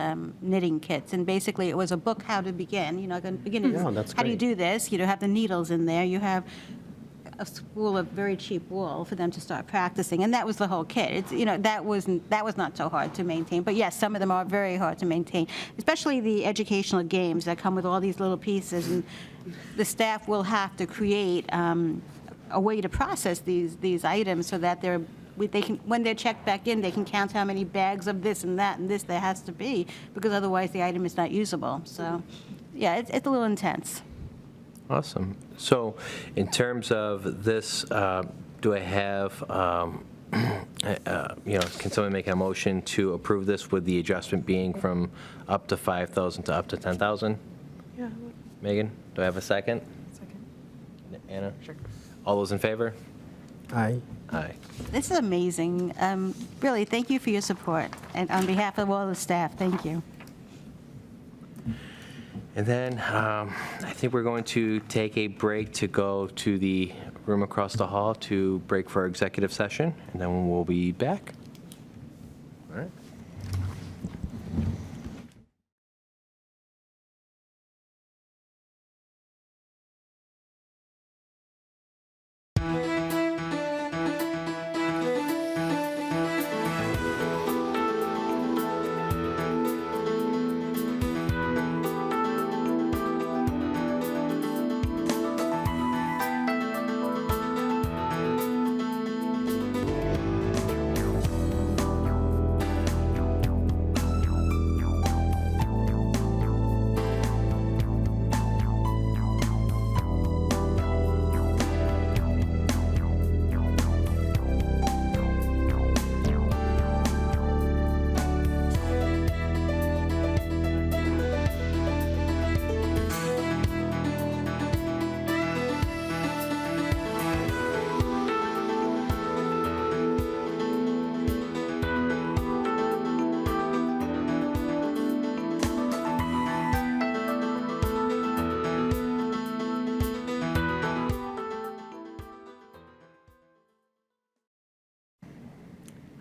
knitting kits, and basically it was a book how to begin. Beginners, Yeah, that's how do you great. do this? You have the needles in there. You have a spool of very cheap wool for them to start practicing, and that was the whole kit. It's that was not so hard to maintain. But yes, some of them are very hard to maintain, especially the educational games that come with all these little pieces, and the staff will have to create a way to process these items so that they can, when they're checked back in, they can count how many bags of this and that and this there has to be, because otherwise the item is not usable. So, yeah, it's a little intense. Awesome. So in terms of this, do I have, can someone make a motion to approve this with the adjustment being from up to 5,000 to up to 10,000? Yeah. Megan, do I have a second? Second. Anna? Sure. All those in favor? Aye. Aye. This is amazing. Really, thank you for your support. And on behalf of all the staff, thank you. And then I think we're going to take a break to go to the room across the hall to break for our executive session, and then we'll be back. All right.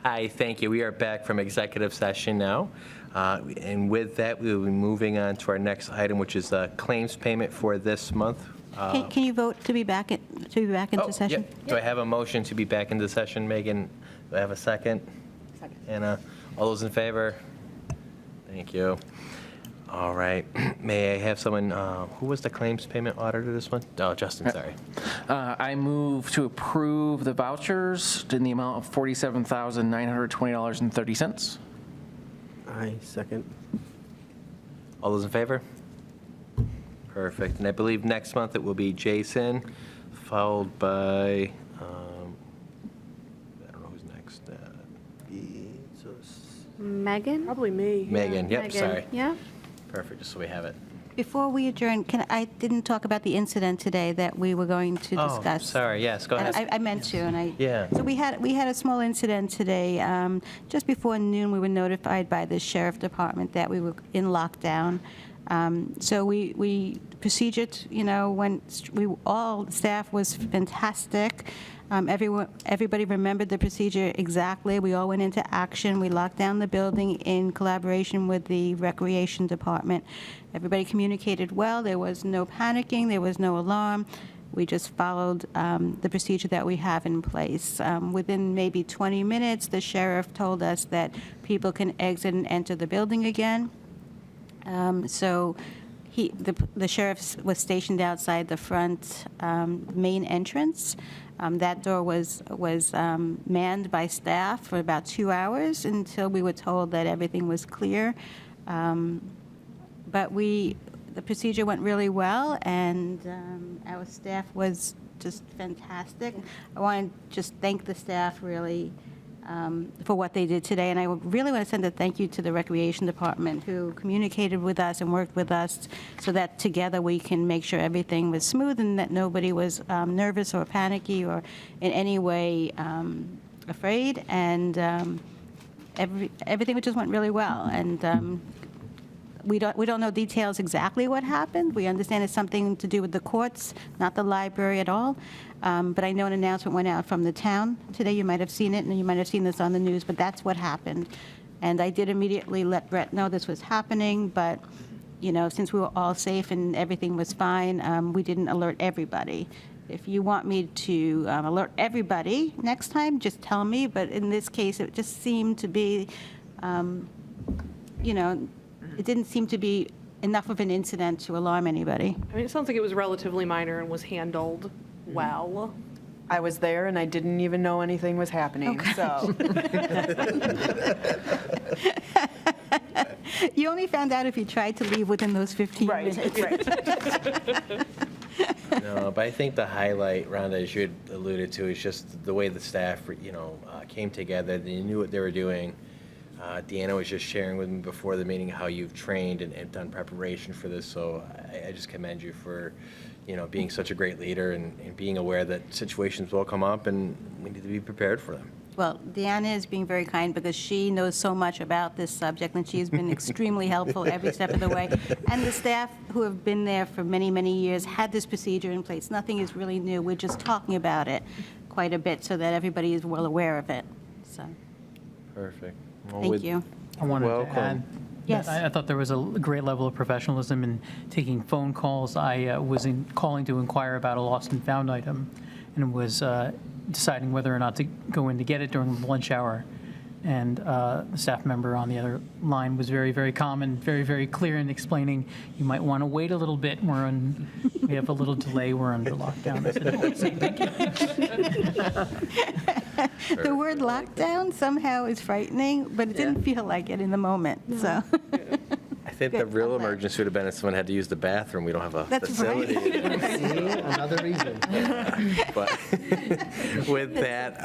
Hi, thank you. We are back from executive session now. And with that, we will be moving on to our next item, which is claims payment for this month. Can you vote to be back into session? Yep. Do I have a motion to be back into session, Megan? Do I have a second? Second. Anna, all those in favor? Thank you. All right. May I have someone, who was the claims payment auditor this one? Oh, Justin, sorry. I move to approve the vouchers in the amount of $47,920.30. I second. All those in favor? Perfect. And I believe next month it will be Jason, followed by, I don't know who's next. Megan? Probably me. Megan, yep, Megan. sorry. Yeah. Perfect, just so we have it. Before we adjourn, I didn't talk about the incident today that we were going to discuss. Oh, sorry, yes, go And ahead. I meant to, and I. Yeah. So we had a small incident today. Just before noon, we were notified by the sheriff department that we were in lockdown. So we procedured, all the staff was fantastic. Everybody remembered the procedure exactly. We all went into action. We locked down the building in collaboration with the recreation department. Everybody communicated well. There was no panicking. There was no alarm. We just followed the procedure that we have in place. Within maybe 20 minutes, the sheriff told us that people can exit and enter the building again. So the sheriff was stationed outside the front main entrance. That door was manned by staff for about 2 hours until we were told that everything was clear. But the procedure went really well, and our staff was just fantastic. I want to just thank the staff really for what they did today. And I really want to send a thank you to the Recreation Department, who communicated with us and worked with us so that together we can make sure everything was smooth and that nobody was nervous or panicky or in any way afraid. And everything just went really well. And we don't know details exactly what happened. We understand it's something to do with the courts, not the library at all. But I know an announcement went out from the town today. You might have seen it, and you might have seen this on the news, but that's what happened. And I did immediately let Brett know this was happening, but, since we were all safe and everything was fine, we didn't alert everybody. If you want me to alert everybody next time, just tell me. But in this case, it just seemed to be, it didn't seem to be enough of an incident to alarm anybody. I mean, it sounds like it was relatively minor and was handled well. I was there and I didn't even know anything was happening, so. You only found out if you tried to leave within those 15 minutes. Right. No, but I think the highlight, Rhonda, as you had alluded to, is just the way the staff, came together. They knew what they were doing. Deanna was just sharing with me before the meeting how you've trained and done preparation for this, so I just commend you for, being such a great leader and being aware that situations will come up and we need to be prepared for them. Well, Deanna is being very kind because she knows so much about this subject, and she has been extremely helpful every step of the way. And the staff who have been there for many, many years had this procedure in place. Nothing is really new. We're just talking about it quite a bit so that everybody is well aware of it. So, Perfect. Well, thank you. I wanted Welcome. to add, Yes. I thought there was a great level of professionalism in taking phone calls. I was calling to inquire about a lost and found item and was deciding whether or not to go in to get it during the lunch hour. And the staff member on the other line was very, very calm and very, very clear in explaining, you might want to wait a little bit. We have a little delay. We're under lockdown. I said, "Oh, thank you." The word lockdown somehow is frightening, but it didn't feel like it in the moment, so. I think the real emergency would have been if someone had to use the bathroom. We don't have a That's right. facility. See, another reason. But with that,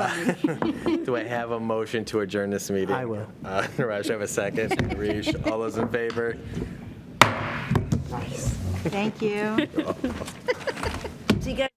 do I have a motion to adjourn this meeting? I will. Neeraj, I have a second. Harish, all those in favor? Thank you. So you got